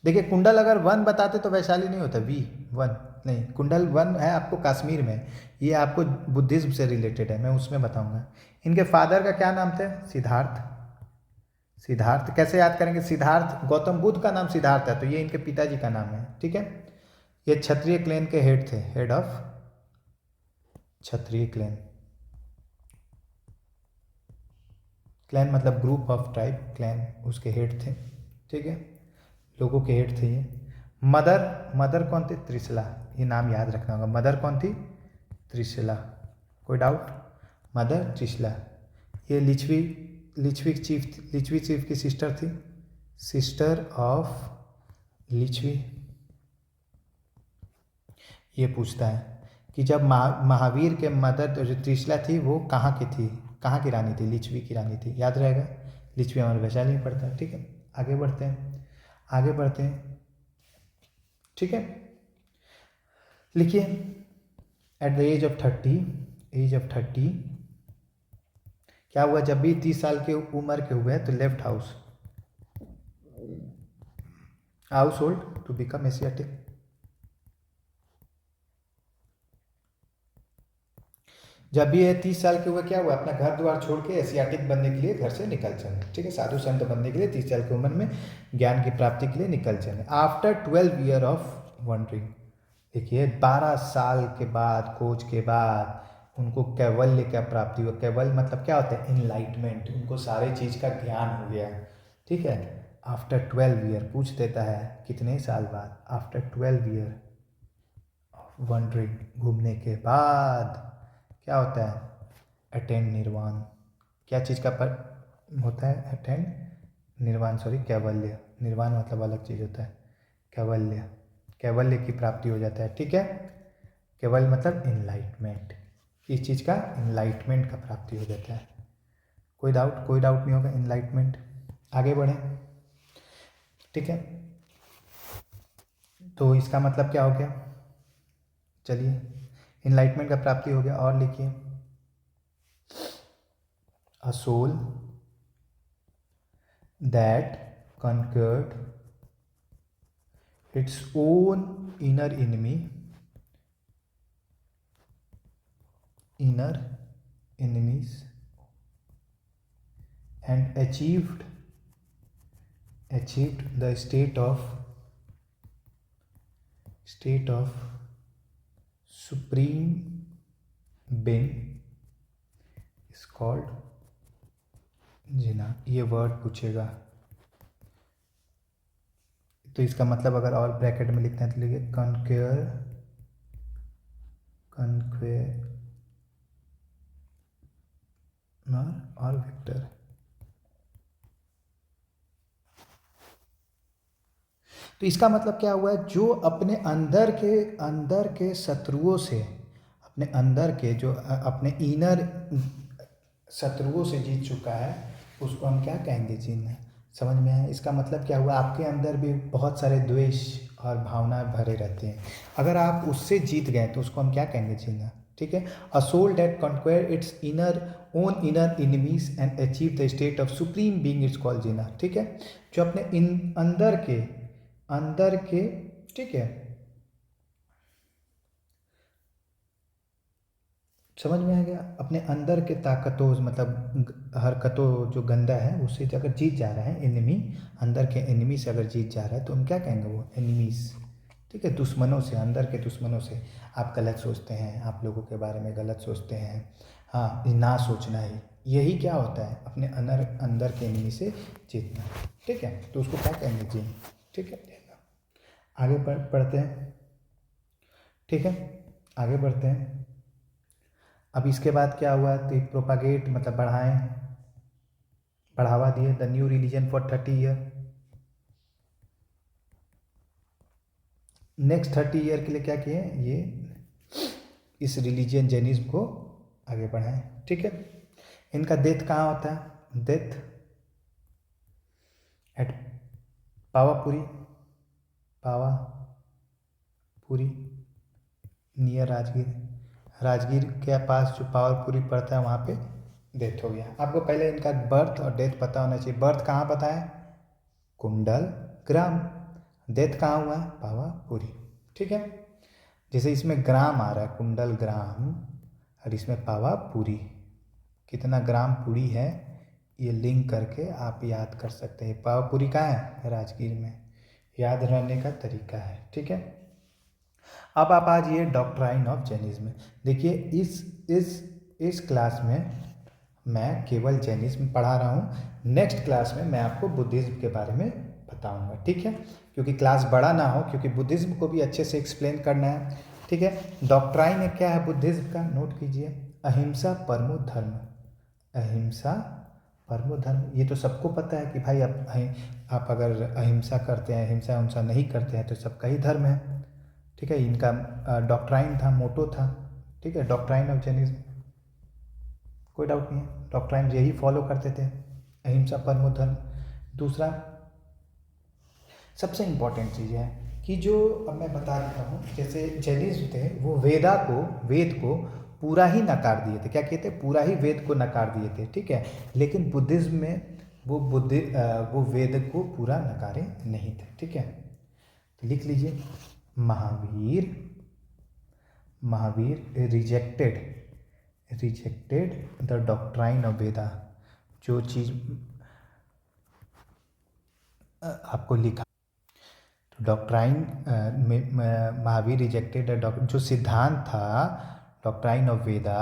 देखिए कुंडल अगर वन बताते तो वैशाली नहीं होता, V1 नहीं, कुंडल वन है आपको कश्मीर में। ये आपको बुद्धिज्म से रिलेटेड है, मैं उसमें बताऊंगा। इनके फादर का क्या नाम थे? सिद्धार्थ। कैसे याद करेंगे? सिद्धार्थ, गौतम बुद्ध का नाम सिद्धार्थ है, तो ये इनके पिताजी का नाम है, ठीक है। ये क्षत्रिय क्लैन के हेड थे, head of Kshatriya clan. Clan मतलब ग्रुप ऑफ ट्राइब, क्लैन उसके हेड थे, ठीक है, लोगों के हेड थे ये। मदर कौन थी? त्रिशला। ये नाम याद रखना होगा। मदर कौन थी? त्रिशला। कोई डाउट? मदर त्रिशला। ये लिच्छवी चीफ की सिस्टर थी, सिस्टर ऑफ लिच्छवी। ये पूछता है कि जब महावीर के मदर जो त्रिशला थी वो कहाँ की थी? कहाँ की रानी थी? लिच्छवी की रानी थी, याद रहेगा। लिच्छवी हमारे वैशाली में पड़ता है, ठीक है। आगे बढ़ते हैं, आगे बढ़ते हैं, ठीक है। लिखिए, at the age of 30, age of 30 क्या हुआ? जब भी 30 साल की उम्र के हुए तो left house hold to become Asiatic. जब भी ये 30 साल के हुए क्या हुआ? अपना घर द्वार छोड़ के एशियाटिक बनने के लिए घर से निकल चले, ठीक है। साधु संत बनने के लिए 30 साल की उम्र में ज्ञान की प्राप्ति के लिए निकल चले। आफ्टर 12 ईयर ऑफ वंडरिंग, देखिए 12 साल के बाद, खोज के बाद उनको कैवल्य क्या प्राप्ति हुआ? कैवल्य मतलब क्या होता है? इनलाइटमेंट, उनको सारे चीज़ का ज्ञान हो गया, ठीक है। आफ्टर 12 ईयर पूछ देता है कितने साल बाद? आफ्टर 12 ईयर ऑफ वंडरिंग, घूमने के बाद क्या होता है? अटेंड निर्वाण। क्या चीज़ का पर होता है? अटेंड निर्वाण, सॉरी कैवल्य। निर्वाण मतलब अलग चीज़ होता है, कैवल्य, कैवल्य की प्राप्ति हो जाता है, ठीक है। केवल मतलब इनलाइटमेंट, किस चीज़ का? इनलाइटमेंट का प्राप्ति हो जाता है। कोई डाउट नहीं होगा, इनलाइटमेंट। आगे बढ़ें, ठीक है। तो इसका मतलब क्या हो गया? चलिए, इनलाइटमेंट का प्राप्ति हो गया। और लिखिए, a soul that conquered its own inner enemies and achieved the state of supreme being is called जिना। ये वर्ड पूछेगा तो इसका मतलब अगर और ब्रैकेट में लिखते हैं तो लिखिए कन्क्वेयर और विक्टर। तो इसका मतलब क्या हुआ है? जो अपने अंदर के शत्रुओं से, अपने अंदर के जो अपने इनर शत्रुओं से जीत चुका है, उसको हम क्या कहेंगे? जीतना। समझ में आया? इसका मतलब क्या हुआ? आपके अंदर भी बहुत सारे द्वेष और भावना भरे रहते हैं, अगर आप उससे जीत गए तो उसको हम क्या कहेंगे? जीना, ठीक है। A soul that conquer its own inner enemies and achieve the state of supreme being it's called Jina, ठीक है। जो अपने इन अंदर के, ठीक है, समझ में आ गया? अपने अंदर के ताकतों मतलब हरकतों जो गंदा है उससे अगर जीत जा रहा है, एनिमी, अंदर के एनिमी से अगर जीत जा रहा है तो हम क्या कहेंगे? वो एनिमीज, ठीक है। दुश्मनों से, अंदर के दुश्मनों से। आप गलत सोचते हैं, आप लोगों के बारे में गलत सोचते हैं, हाँ, ना सोचना ही, यही क्या होता है? अपने अंदर के एनिमी से जीतना, ठीक है। तो उसको क्या कहेंगे? जी, ठीक है। आगे बढ़ते हैं, ठीक है, आगे बढ़ते हैं। अब इसके बाद क्या हुआ? तो प्रोपागेट मतलब बढ़ावा दिए the new religion for 30 year. Next 30 year के लिए क्या किए? ये इस रिलीजियन जैनिज्म को आगे बढ़ाएं, ठीक है। इनका डेथ कहाँ होता है? Death eight Pawapuri near Rajgir के पास जो पावापुरी पड़ता है वहाँ पे डेथ हो गया। आपको पहले इनका बर्थ और डेथ पता होना चाहिए। बर्थ कहाँ पता है? कुंडल ग्राम। डेथ कहाँ हुआ? पावापुरी, ठीक है। जैसे इसमें ग्राम आ रहा है, कुंडल ग्राम, और इसमें पावापुरी, कितना ग्राम पूरी है ये लिंक करके आप याद कर सकते हैं। पावापुरी कहाँ है? राजगीर में। याद रहने का तरीका है, ठीक है। अब आप आ जाइए डॉक्ट्राइन ऑफ जैनिज्म। देखिए इस क्लास में मैं केवल जैनिज्म पढ़ा रहा हूँ। नेक्स्ट क्लास में मैं आपको बुद्धिज्म के बारे में बताऊँगा, ठीक है, क्योंकि क्लास बड़ा ना हो, क्योंकि बुद्धिज्म को भी अच्छे से एक्सप्लेन करना है, ठीक है। डॉक्ट्राइन क्या है बुद्धिज्म का? नोट कीजिए, अहिंसा परमो धर्म। अहिंसा परमो धर्म, ये तो सबको पता है कि भाई आप अगर अहिंसा करते हैं, हिंसा नहीं करते हैं तो सबका ही धर्म है, ठीक है। इनका डॉक्ट्राइन था, मोटो था, ठीक है, डॉक्ट्राइन ऑफ जैनिज्म। कोई डाउट नहीं है, डॉक्ट्राइन यही फॉलो करते थे, अहिंसा परमो धर्म। दूसरा सबसे इम्पॉर्टेंट चीज़ है कि जो अब मैं बता देता हूँ, जैसे जैनिज्म थे वो वेद को पूरा ही नकार दिए थे, क्या कहते हैं, पूरा ही वेद को नकार दिए थे, ठीक है। लेकिन बुद्धिज्म में वो वेद को पूरा नकारे नहीं थे, ठीक है। तो लिख लीजिए, Mahavir rejected the doctrine of Veda. जो चीज़ आपको लिखा, तो डॉक्ट्राइन में महावीर रिजेक्टेड जो सिद्धांत था डॉक्ट्राइन ऑफ वेदा,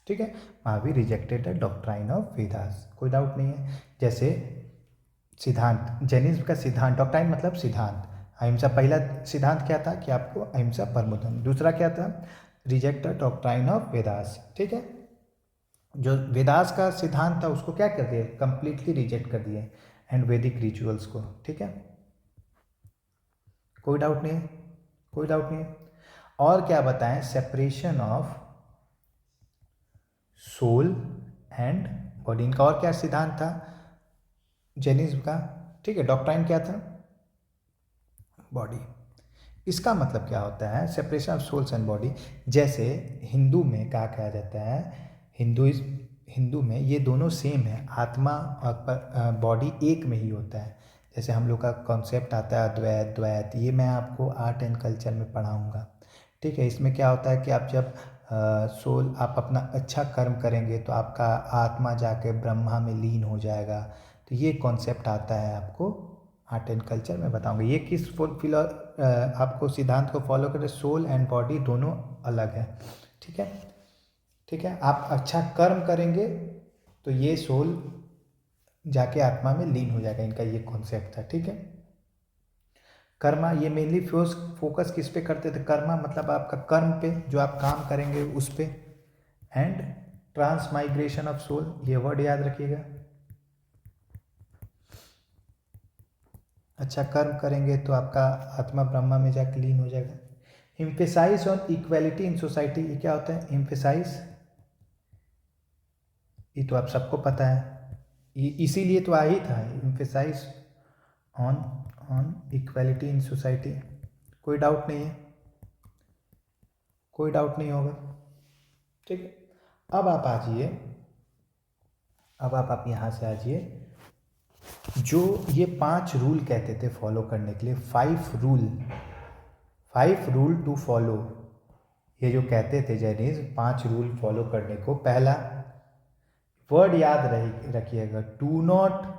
ठीक है, Mahavir rejected the doctrine of Vedas, कोई डाउट नहीं है। जैसे सिद्धांत, जैनिज्म का सिद्धांत, डॉक्ट्राइन मतलब सिद्धांत, अहिंसा, पहला सिद्धांत क्या था कि आपको अहिंसा परमो धर्म, दूसरा क्या था, reject the doctrine of Vedas, ठीक है। जो वेदास का सिद्धांत था उसको क्या कर दिए, कंप्लीटली रिजेक्ट कर दिए, एंड वैदिक रिचुअल्स को, ठीक है। कोई डाउट नहीं है, कोई डाउट नहीं है। और क्या बताएं, separation of soul and body, इनका और क्या सिद्धांत था जैनिज्म का, ठीक है। डॉक्ट्राइन क्या था, बॉडी। इसका मतलब क्या होता है, separation of souls and body. जैसे हिंदू में क्या कहा जाता है, हिंदू में ये दोनों सेम है, आत्मा और बॉडी एक में ही होता है। जैसे हम लोग का कॉन्सेप्ट आता है अद्वैत द्वैत, ये मैं आपको आर्ट एंड कल्चर में पढ़ाऊँगा, ठीक है। इसमें क्या होता है कि आप जब सोल, आप अपना अच्छा कर्म करेंगे तो आपका आत्मा जाके ब्रह्मा में लीन हो जाएगा। तो ये कॉन्सेप्ट आता है आपको आर्ट एंड कल्चर में बताऊंगा। ये किस आपको सिद्धांत को फॉलो करें, सोल एंड बॉडी दोनों अलग है, ठीक है, ठीक है। आप अच्छा कर्म करेंगे तो ये सोल जाके आत्मा में लीन हो जाएगा, इनका ये कॉन्सेप्ट था, ठीक है। कर्मा, ये मेनली फोकस किस पे करते थे, कर्मा मतलब आपका कर्म पे, जो आप काम करेंगे उस पे, एंड ट्रांसमाइग्रेशन ऑफ सोल, ये वर्ड याद रखिएगा। अच्छा कर्म करेंगे तो आपका आत्मा ब्रह्मा में जाकर लीन हो जाएगा। Emphasize on equality in society, ये क्या होता है एम्फेसाइज, ये तो आप सबको पता है, इसीलिए तो आई था, emphasize on on equality in society. कोई डाउट नहीं है, कोई डाउट नहीं होगा, ठीक है। अब आप आ जाइए, अब आप यहाँ से आ जाइए, जो ये 5 रूल कहते थे फॉलो करने के लिए, 5 रूल टू फॉलो, ये जो कहते थे जैनिज्म 5 रूल फॉलो करने को। पहला वर्ड याद रखिएगा, डू नॉट,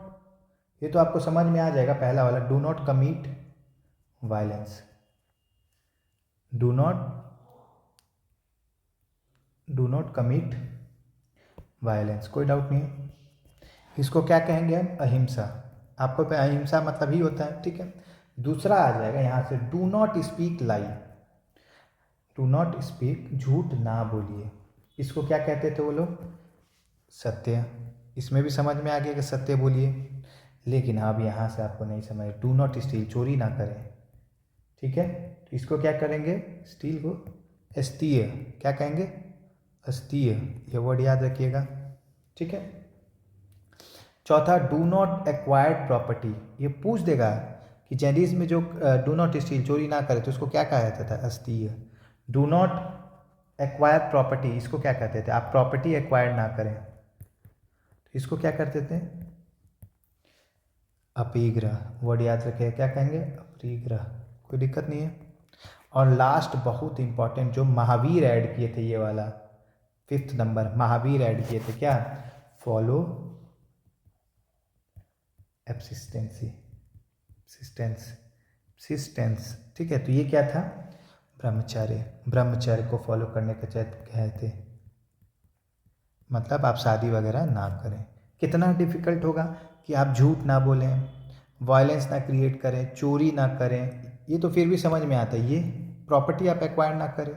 ये तो आपको समझ में आ जाएगा, पहला वाला, do not commit violence, do not commit violence, कोई डाउट नहीं है। इसको क्या कहेंगे हम, अहिंसा, आपको पे अहिंसा मतलब ही होता है, ठीक है। दूसरा आ जाएगा यहाँ से, do not speak lie, do not speak, झूठ ना बोलिए, इसको क्या कहते थे वो लोग, सत्य। इसमें भी समझ में आ गया कि सत्य बोलिए, लेकिन अब यहाँ से आपको नहीं समझ, डू नॉट स्टील, चोरी ना करें, ठीक है। तो इसको क्या करेंगे, स्टील को अस्तीय, क्या कहेंगे, अस्तीय, ये वर्ड याद रखिएगा, ठीक है। चौथा, डू नॉट एक्वायर्ड प्रॉपर्टी, ये पूछ देगा कि जैनिज्म में जो डू नॉट स्टील, चोरी ना करे, तो उसको क्या कहा जाता था, अस्तीय। डू नॉट एक्वायर प्रॉपर्टी, इसको क्या कहते थे, आप प्रॉपर्टी एक्वायर ना करें, तो इसको क्या करते थे, अपरिग्रह, वर्ड याद रखिए, क्या कहेंगे, अपरिग्रह, कोई दिक्कत नहीं है। और लास्ट बहुत इंपॉर्टेंट, जो महावीर ऐड किए थे, ये वाला 5th नंबर, महावीर ऐड किए थे, क्या, फॉलो एब्सिस्टेंसी, सिस्टेंस, ठीक है। तो ये क्या था, ब्रह्मचर्य को फॉलो करने का कहते, मतलब आप शादी वगैरह ना करें। कितना डिफिकल्ट होगा कि आप झूठ ना बोलें, वायलेंस ना क्रिएट करें, चोरी ना करें, ये तो फिर भी समझ में आता है, ये प्रॉपर्टी आप एक्वायर ना करें,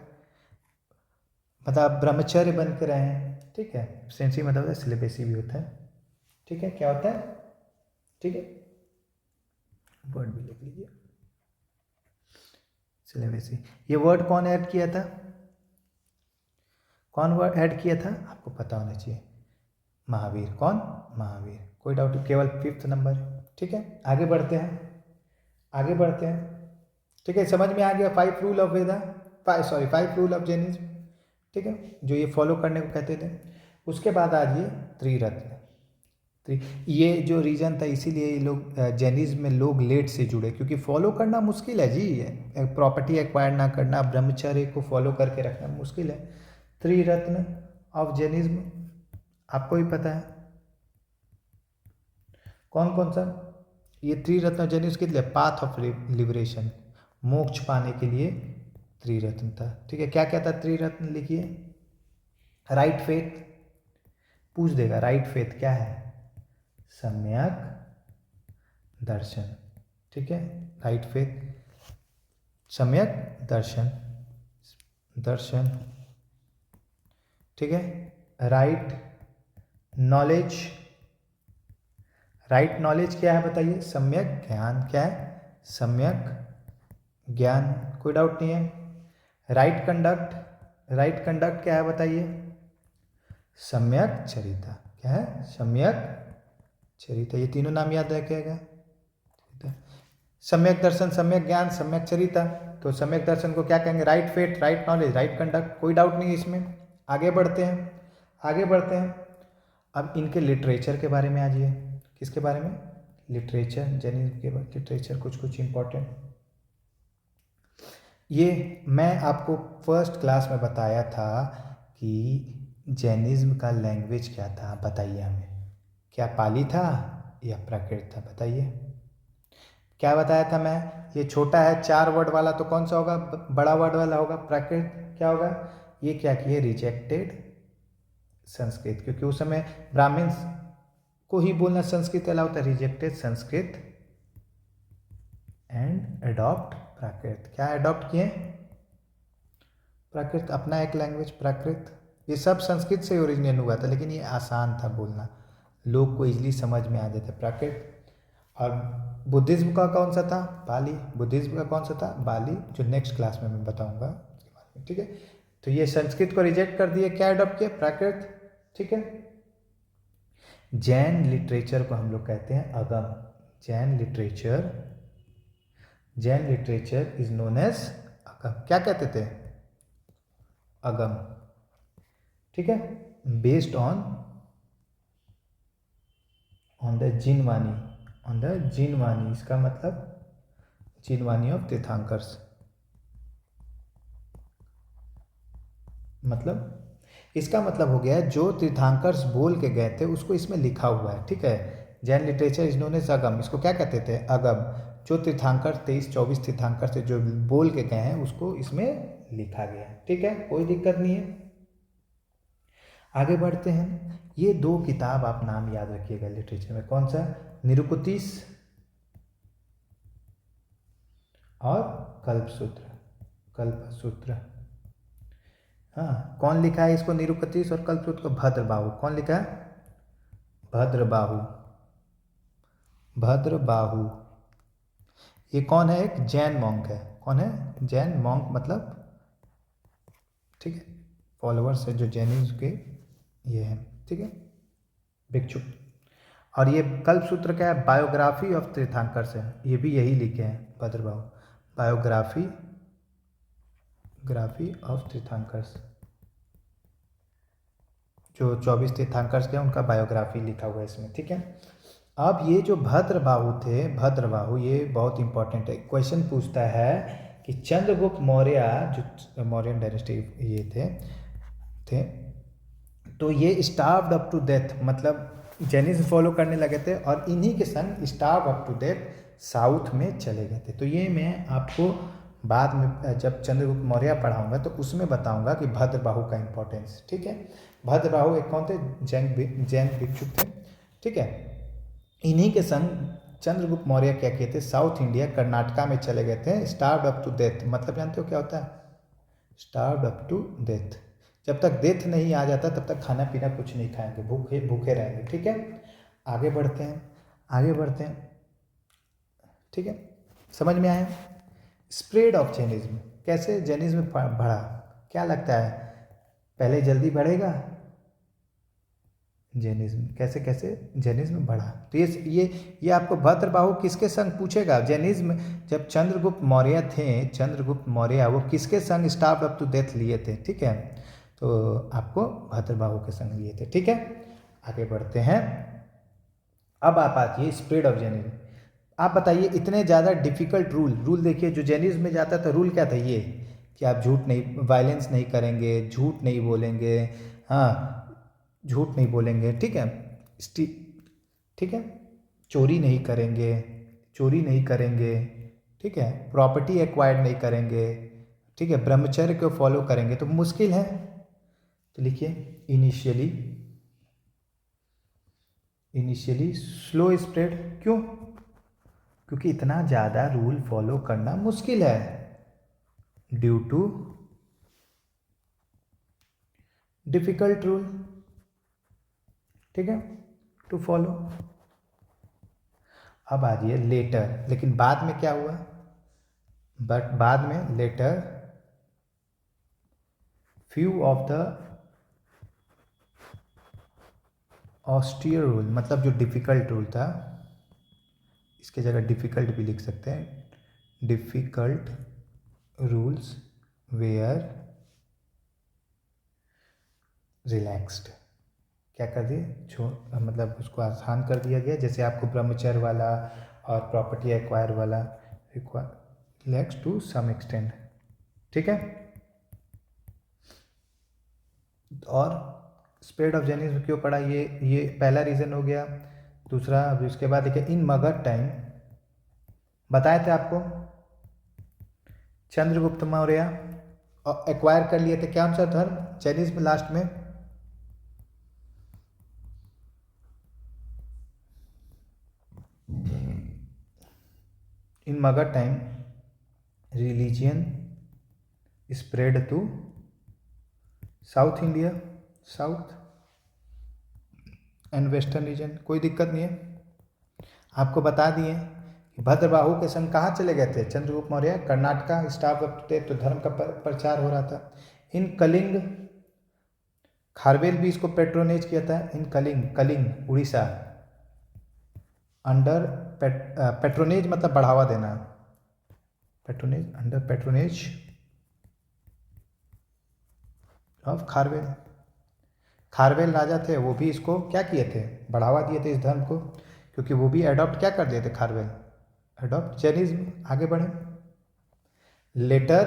मतलब आप ब्रह्मचर्य बन के रहें, ठीक है। एब्सटेंसी मतलब सिलेबसी भी होता है, ठीक है, क्या होता है, ठीक है, वर्ड भी लिख लीजिए, सिलेबसी। ये वर्ड कौन ऐड किया था, कौन वर्ड ऐड किया था आपको पता होना चाहिए, महावीर। कौन? महावीर। कोई डाउट? केवल 5th नंबर। ठीक है, आगे बढ़ते हैं, आगे बढ़ते हैं। ठीक है, समझ में आ गया 5 rule of Veda, 5 rule of Jainism. ठीक है, जो ये फॉलो करने को कहते थे। उसके बाद आज ये त्रिरत्न। ये जो रीजन था, इसीलिए ये लोग जैनिज्म में लोग लेट से जुड़े, क्योंकि फॉलो करना मुश्किल है जी। प्रॉपर्टी एक्वायर ना करना, ब्रह्मचर्य को फॉलो करके रखना मुश्किल है। त्रिरत्न ऑफ जैनिज्म आपको भी पता है कौन कौन सा? ये त्रिरत्न जैनिज्म के लिए पाथ ऑफ लिबरेशन, मोक्ष पाने के लिए त्रिरत्न था। ठीक है, क्या क्या था त्रिरत्न? लिखिए। राइट फेथ, पूछ देगा राइट फेथ क्या है? सम्यक दर्शन। ठीक है, राइट फेथ, सम्यक दर्शन, दर्शन। ठीक है, राइट नॉलेज, राइट नॉलेज क्या है बताइए? सम्यक ज्ञान। क्या है? सम्यक ज्ञान। कोई डाउट नहीं है। राइट कंडक्ट, राइट कंडक्ट क्या है बताइए? सम्यक चरिता। क्या है? सम्यक चरिता। ये तीनों नाम याद रखिएगा। सम्यक दर्शन, सम्यक ज्ञान, सम्यक चरिता। तो सम्यक दर्शन को क्या कहेंगे? Right faith, right knowledge, right conduct. कोई डाउट नहीं है इसमें। आगे बढ़ते हैं, आगे बढ़ते हैं। अब इनके लिटरेचर के बारे में आ जाइए। किसके बारे में? लिटरेचर, जैनिज्म के लिटरेचर, कुछ कुछ इंपॉर्टेंट। ये मैं आपको फर्स्ट क्लास में बताया था कि जैनिज्म का लैंग्वेज क्या था, बताइए हमें। क्या पाली था या प्राकृत था? बताइए। क्या बताया था मैं? ये छोटा है 4 वर्ड वाला, तो कौन सा होगा? बड़ा वर्ड वाला होगा, प्राकृत। क्या होगा? ये क्या किए? रिजेक्टेड संस्कृत, क्योंकि उस समय ब्राह्मण्स को ही बोलना संस्कृत अलाउ था। रिजेक्टेड संस्कृत एंड अडॉप्ट प्राकृत। क्या अडॉप्ट किए? प्राकृत, अपना एक लैंग्वेज प्राकृत। ये सब संस्कृत से ओरिजिनेट हुआ था, लेकिन ये आसान था बोलना, लोग को इजीली समझ में आ जाता प्राकृत। और बुद्धिज्म का कौन सा था? पाली। बुद्धिज्म का कौन सा था? बाली, जो नेक्स्ट क्लास में मैं बताऊंगा उसके बारे में। ठीक है, तो ये संस्कृत को रिजेक्ट कर दिए, क्या अडॉप्ट किया? प्राकृत। ठीक है, जैन लिटरेचर को हम लोग कहते हैं Agam. Jain literature, Jain literature is known as Agam. क्या कहते थे? अगम। ठीक है, based on the Jinvani, on the Jinvani. इसका मतलब जिनवानी ऑफ तीर्थंकर्स। मतलब इसका मतलब हो गया जो तीर्थंकर्स बोल के गए थे उसको इसमें लिखा हुआ है। ठीक है, Jain literature is known as Agam. इसको क्या कहते थे? अगम। जो तीर्थंकर 23-24 तीर्थंकर से जो बोल के गए हैं उसको इसमें लिखा गया है। ठीक है, कोई दिक्कत नहीं है। आगे बढ़ते हैं। ये 2 किताब आप नाम याद रखिएगा लिटरेचर में। कौन सा? निरुक्तिश और कल्पसूत्र। कल्पसूत्र, हाँ। कौन लिखा है इसको? निरुक्तिश और कल्पसूत्र को? भद्रबाहु। कौन लिखा है? भद्रबाहु। भद्रबाहु। ये कौन है? एक जैन मॉन्क है। कौन है? जैन मॉन्क, मतलब ठीक है, फॉलोअर्स है जो जैनिज्म के ये हैं। ठीक है, भिक्षु। और ये कल्पसूत्र क्या है? बायोग्राफी ऑफ तीर्थंकर्स है। ये भी यही लिखे हैं Bhadrabahu, biography, graphy of tirthankaras. जो 24 तीर्थंकर्स के उनका बायोग्राफी लिखा हुआ है इसमें। ठीक है, अब ये जो भद्रबाहु थे, भद्रबाहु, ये बहुत इंपॉर्टेंट है। क्वेश्चन पूछता है कि चंद्रगुप्त मौर्य, जो मौर्यन डायनेस्टी ये थे तो ये स्टार्व्ड अप टू डेथ, मतलब जैनिज्म फॉलो करने लगे थे और इन्हीं के संग starve up to death south में चले गए थे। तो ये मैं आपको बाद में जब चंद्रगुप्त मौर्य पढ़ाऊंगा तो उसमें बताऊंगा कि भद्रबाहु का इंपॉर्टेंस। ठीक है, भद्रबाहु एक कौन थे? जैन भिक्षु थे। ठीक है, इन्हीं के संग चंद्रगुप्त मौर्य क्या किए थे? साउथ इंडिया, कर्नाटका में चले गए थे। स्टार्व्ड अप टू डेथ, मतलब जानते हो क्या होता है? स्टार्व्ड अप टू डेथ, जब तक डेथ नहीं आ जाता तब तक खाना पीना कुछ नहीं खाएंगे, भूखे भूखे रहेंगे। ठीक है, आगे बढ़ते हैं, आगे बढ़ते हैं। ठीक है, समझ में आया? स्प्रेड ऑफ जैनिज्म, कैसे जैनिज्म बढ़ा, क्या लगता है? पहले जल्दी बढ़ेगा, जैनिज्म कैसे कैसे जैनिज्म बढ़ा। तो ये आपको भद्रबाहु किसके संग पूछेगा। जैनिज्म जब चंद्रगुप्त मौर्य थे, चंद्रगुप्त मौर्य वो किसके संग स्टार्व अप टू डेथ लिए थे, ठीक है, तो आपको भद्रबाहु के संग लिए थे, ठीक है। आगे बढ़ते हैं। अब आप आइए स्प्रेड ऑफ जैनिज्म। आप बताइए इतने ज़्यादा डिफिकल्ट रूल देखिए, जो जैनिज्म में जाता था रूल क्या था, ये कि आप झूठ नहीं, वायलेंस नहीं करेंगे, झूठ नहीं बोलेंगे, हाँ झूठ नहीं बोलेंगे, ठीक है, ठीक है, चोरी नहीं करेंगे, चोरी नहीं करेंगे, ठीक है, प्रॉपर्टी एक्वायर्ड नहीं करेंगे, ठीक है, ब्रह्मचर्य को फॉलो करेंगे। तो मुश्किल है, तो लिखिए इनिशियली स्लो स्प्रेड। क्यों? क्योंकि इतना ज़्यादा रूल फॉलो करना मुश्किल है, ड्यू टू डिफिकल्ट रूल, ठीक है, टू फॉलो। अब आ जाइए लेटर, लेकिन बाद में क्या हुआ, बट बाद में later few of the austere rule, मतलब जो डिफिकल्ट रूल था, इसके जगह डिफिकल्ट भी लिख सकते हैं, डिफिकल्ट रूल्स वेयर रिलैक्स्ड। क्या कर दिए, मतलब उसको आसान कर दिया गया। जैसे आपको ब्रह्मचर्य वाला और प्रॉपर्टी एक्वायर वाला रिलैक्स टू सम एक्सटेंड, ठीक है। और स्प्रेड ऑफ जैनिज्म क्यों पड़ा, ये पहला रीज़न हो गया। दूसरा, अभी उसके बाद देखिए इन मगध टाइम बताए थे आपको, चंद्रगुप्त मौर्य एक्वायर कर लिए थे कौन सा धर्म, जैनिज्म लास्ट में। In Magadh time religion spread to south India, south and western region. कोई दिक्कत नहीं है, आपको बता दिए कि भद्रबाहु के संग कहाँ चले गए थे चंद्रगुप्त मौर्य, कर्नाटका स्टाफ थे, तो धर्म का प्रचार हो रहा था। इन कलिंग, खारवेल भी इसको पेट्रोनेज किया था, in Kalinga Orissa, under patronage मतलब बढ़ावा देना, patronage, under patronage of Kharavela. Kharavela राजा थे, वो भी इसको क्या किए थे, बढ़ावा दिए थे इस धर्म को, क्योंकि वो भी एडॉप्ट क्या कर दिए थे खारवेल, एडॉप्ट जैनिज्म। आगे बढ़े, लेटर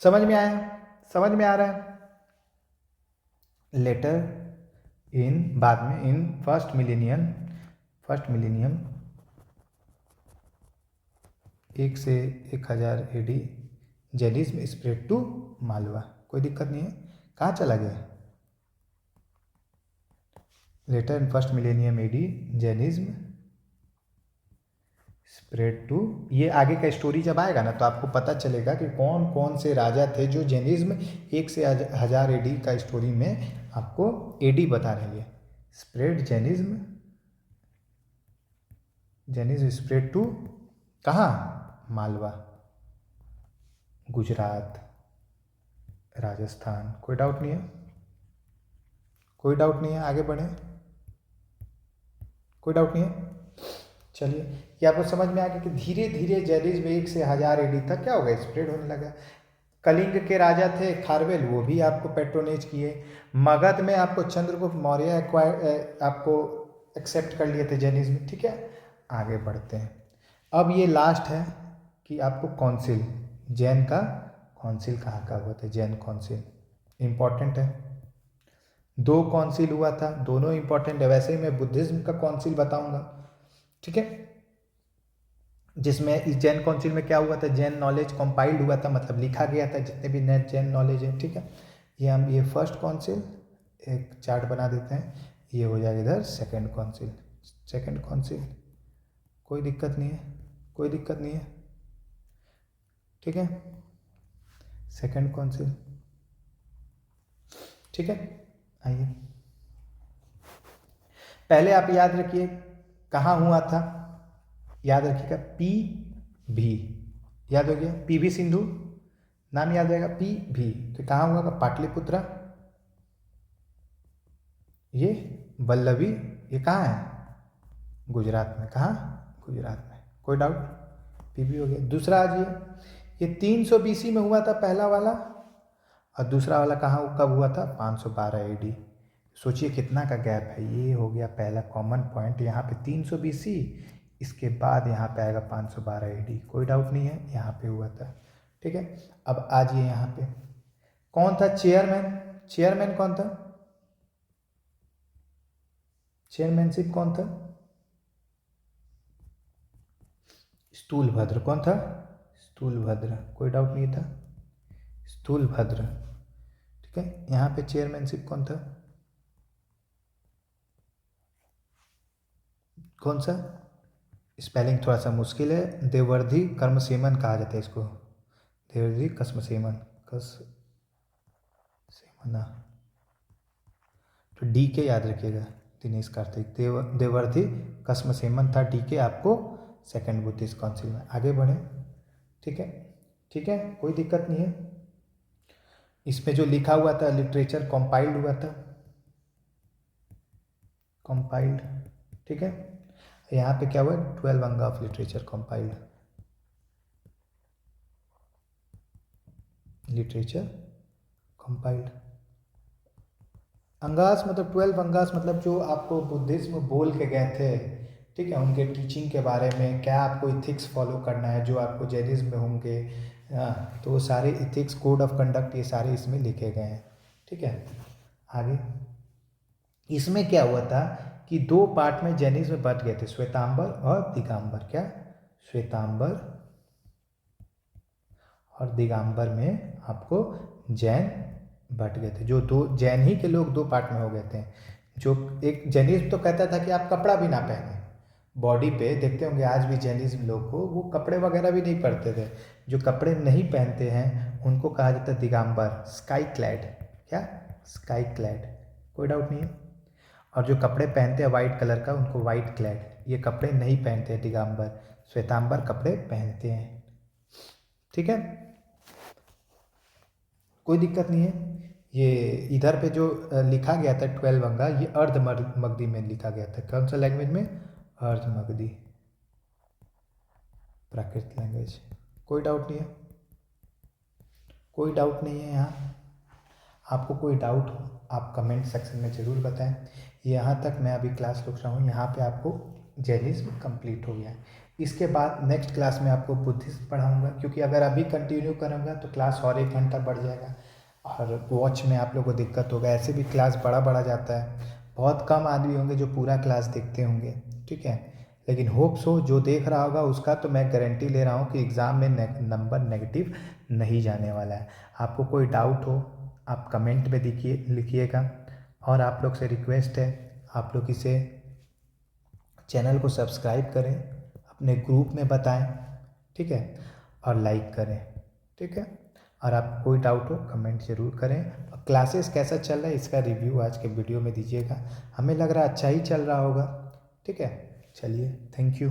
समझ में आया, समझ में आ रहा है। लेटर इन बाद में इन फर्स्ट मिलेनियम 1 से 1000 AD Jainism spread to Malwa. कोई दिक्कत नहीं है, कहाँ चला गया, later in first millennium AD Jainism spread to. ये आगे का स्टोरी जब आएगा ना, तो आपको पता चलेगा कि कौन कौन से राजा थे जो जैनिज्म 1 से 1000 AD का स्टोरी में आपको AD बता रही है। स्प्रेड जैनिज्म स्प्रेड टू कहाँ, मालवा, गुजरात, राजस्थान। कोई डाउट नहीं है, कोई डाउट नहीं है, आगे बढ़े, कोई डाउट नहीं है। चलिए, ये आपको समझ में आ गया कि धीरे धीरे जैनिज्म 1 से 1000 AD तक क्या हो गया, स्प्रेड होने लगा। कलिंग के राजा थे खारवेल, वो भी आपको पेट्रोनेज किए। मगध में आपको चंद्रगुप्त मौर्य आपको एक्सेप्ट कर लिए थे जैनिज्म, ठीक है। आगे बढ़ते हैं। अब ये लास्ट है कि आपको काउंसिल, जैन का काउंसिल कहाँ का हुआ था, जैन काउंसिल इंपॉर्टेंट है। 2 काउंसिल हुआ था, दोनों इंपॉर्टेंट है। वैसे ही मैं बुद्धिज्म का काउंसिल बताऊंगा, ठीक है, जिसमें इस जैन काउंसिल में क्या हुआ था, जैन नॉलेज कंपाइल्ड हुआ था, मतलब लिखा गया था जितने भी नेट जैन नॉलेज है, ठीक है। ये फर्स्ट काउंसिल, एक चार्ट बना देते हैं, ये हो जाएगा इधर सेकंड काउंसिल। कोई दिक्कत नहीं है, कोई दिक्कत नहीं है, ठीक है, सेकंड काउंसिल, ठीक है। आइए, पहले आप याद रखिए कहाँ हुआ था, याद रखिएगा PV, याद हो गया, PV सिंधु नाम याद रहेगा, PV। तो कहाँ हुआ था, पाटलिपुत्रा, ये वल्लभी, ये कहाँ है? गुजरात में। कहाँ? गुजरात में। कोई डाउट? पीबी हो गया। दूसरा आज ये 300 BC में हुआ था पहला वाला, और दूसरा वाला कहाँ कब हुआ था? 512 AD। सोचिए कितना का गैप है। ये हो गया पहला कॉमन पॉइंट, यहाँ पे 300 BC, इसके बाद यहाँ पे आएगा 512 AD। कोई डाउट नहीं है, यहाँ पे हुआ था। ठीक है, अब आज ये यहाँ पे कौन था चेयरमैन? चेयरमैन कौन था? चेयरमैनशिप कौन था? स्थूलभद्र। कौन था? स्थूलभद्र। कोई डाउट नहीं था, स्थूलभद्र। ठीक है, यहाँ पे चेयरमैनशिप कौन था? कौन सा? स्पेलिंग थोड़ा सा मुश्किल है। देवर्धि कर्मसेमन कहा जाता है इसको, देवर्धि कस्मसेमन, कस्मसेमना। तो डी के याद रखिएगा, दिनेश कार्तिक। देवर्धि कस्मसेमन था डी के, आपको सेकंड बुद्धिस्ट काउंसिल में। आगे बढ़े। ठीक है, ठीक है, कोई दिक्कत नहीं है। इसमें जो लिखा हुआ था लिटरेचर कंपाइल्ड हुआ था, कंपाइल्ड। ठीक है, यहाँ पे क्या हुआ? 12 अंगा of literature compiled, literature compiled. Angas मतलब 12 अंगास मतलब जो आपको बुद्धिज्म बोल के गए थे, ठीक है, उनके टीचिंग के बारे में, क्या आपको इथिक्स फॉलो करना है जो आपको जैनिज्म में होंगे। तो वो सारे इथिक्स, कोड ऑफ कंडक्ट, ये सारे इसमें लिखे गए हैं। ठीक है, आगे इसमें क्या हुआ था कि 2 पार्ट में जैनिज्म बट गए थे, श्वेतांबर और दिगंबर। क्या? श्वेतांबर और दिगंबर में आपको जैन बट गए थे। जो 2 जैन ही के लोग 2 पार्ट में हो गए थे। जो एक जैनिज्म तो कहता था कि आप कपड़ा भी ना पहने, बॉडी पे देखते होंगे आज भी जैनिज्म लोग को, वो कपड़े वगैरह भी नहीं पहनते थे। जो कपड़े नहीं पहनते हैं उनको कहा जाता है दिगंबर, स्काई क्लैड। क्या? Sky clad. कोई डाउट नहीं है। और जो कपड़े पहनते हैं वाइट कलर का, उनको वाइट क्लैड। ये कपड़े नहीं पहनते हैं दिगंबर। श्वेतांबर कपड़े पहनते हैं। ठीक है, कोई दिक्कत नहीं है। ये इधर पे जो लिखा गया था 12 अंगा, ये अर्ध मगधी में लिखा गया था। कौन सा लैंग्वेज में? अर्ध मगधी, प्राकृत लैंग्वेज। कोई डाउट नहीं है, कोई डाउट नहीं है। यहाँ आपको कोई डाउट हो आप कमेंट सेक्शन में ज़रूर बताएं। यहाँ तक मैं अभी क्लास रुक रहा हूँ, यहाँ पे आपको जैनिज्म कंप्लीट हो गया। इसके बाद नेक्स्ट क्लास में आपको बुद्धिस्ट पढ़ाऊँगा, क्योंकि अगर अभी कंटिन्यू करूँगा तो क्लास और 1 घंटा बढ़ जाएगा और वॉच में आप लोगों को दिक्कत होगा। ऐसे भी क्लास बड़ा जाता है, बहुत कम आदमी होंगे जो पूरा क्लास देखते होंगे। ठीक है, लेकिन होप सो जो देख रहा होगा उसका तो मैं गारंटी ले रहा हूँ कि एग्ज़ाम में नंबर नेगेटिव नहीं जाने वाला है। आपको कोई डाउट हो आप कमेंट में लिखिएगा। और आप लोग से रिक्वेस्ट है, आप लोग इसे चैनल को सब्सक्राइब करें, अपने ग्रुप में बताएं, ठीक है, और लाइक करें। ठीक है, और आप कोई डाउट हो कमेंट ज़रूर करें। और क्लासेस कैसा चल रहा है इसका रिव्यू आज के वीडियो में दीजिएगा। हमें लग रहा है अच्छा ही चल रहा होगा। ठीक है, चलिए, थैंक यू।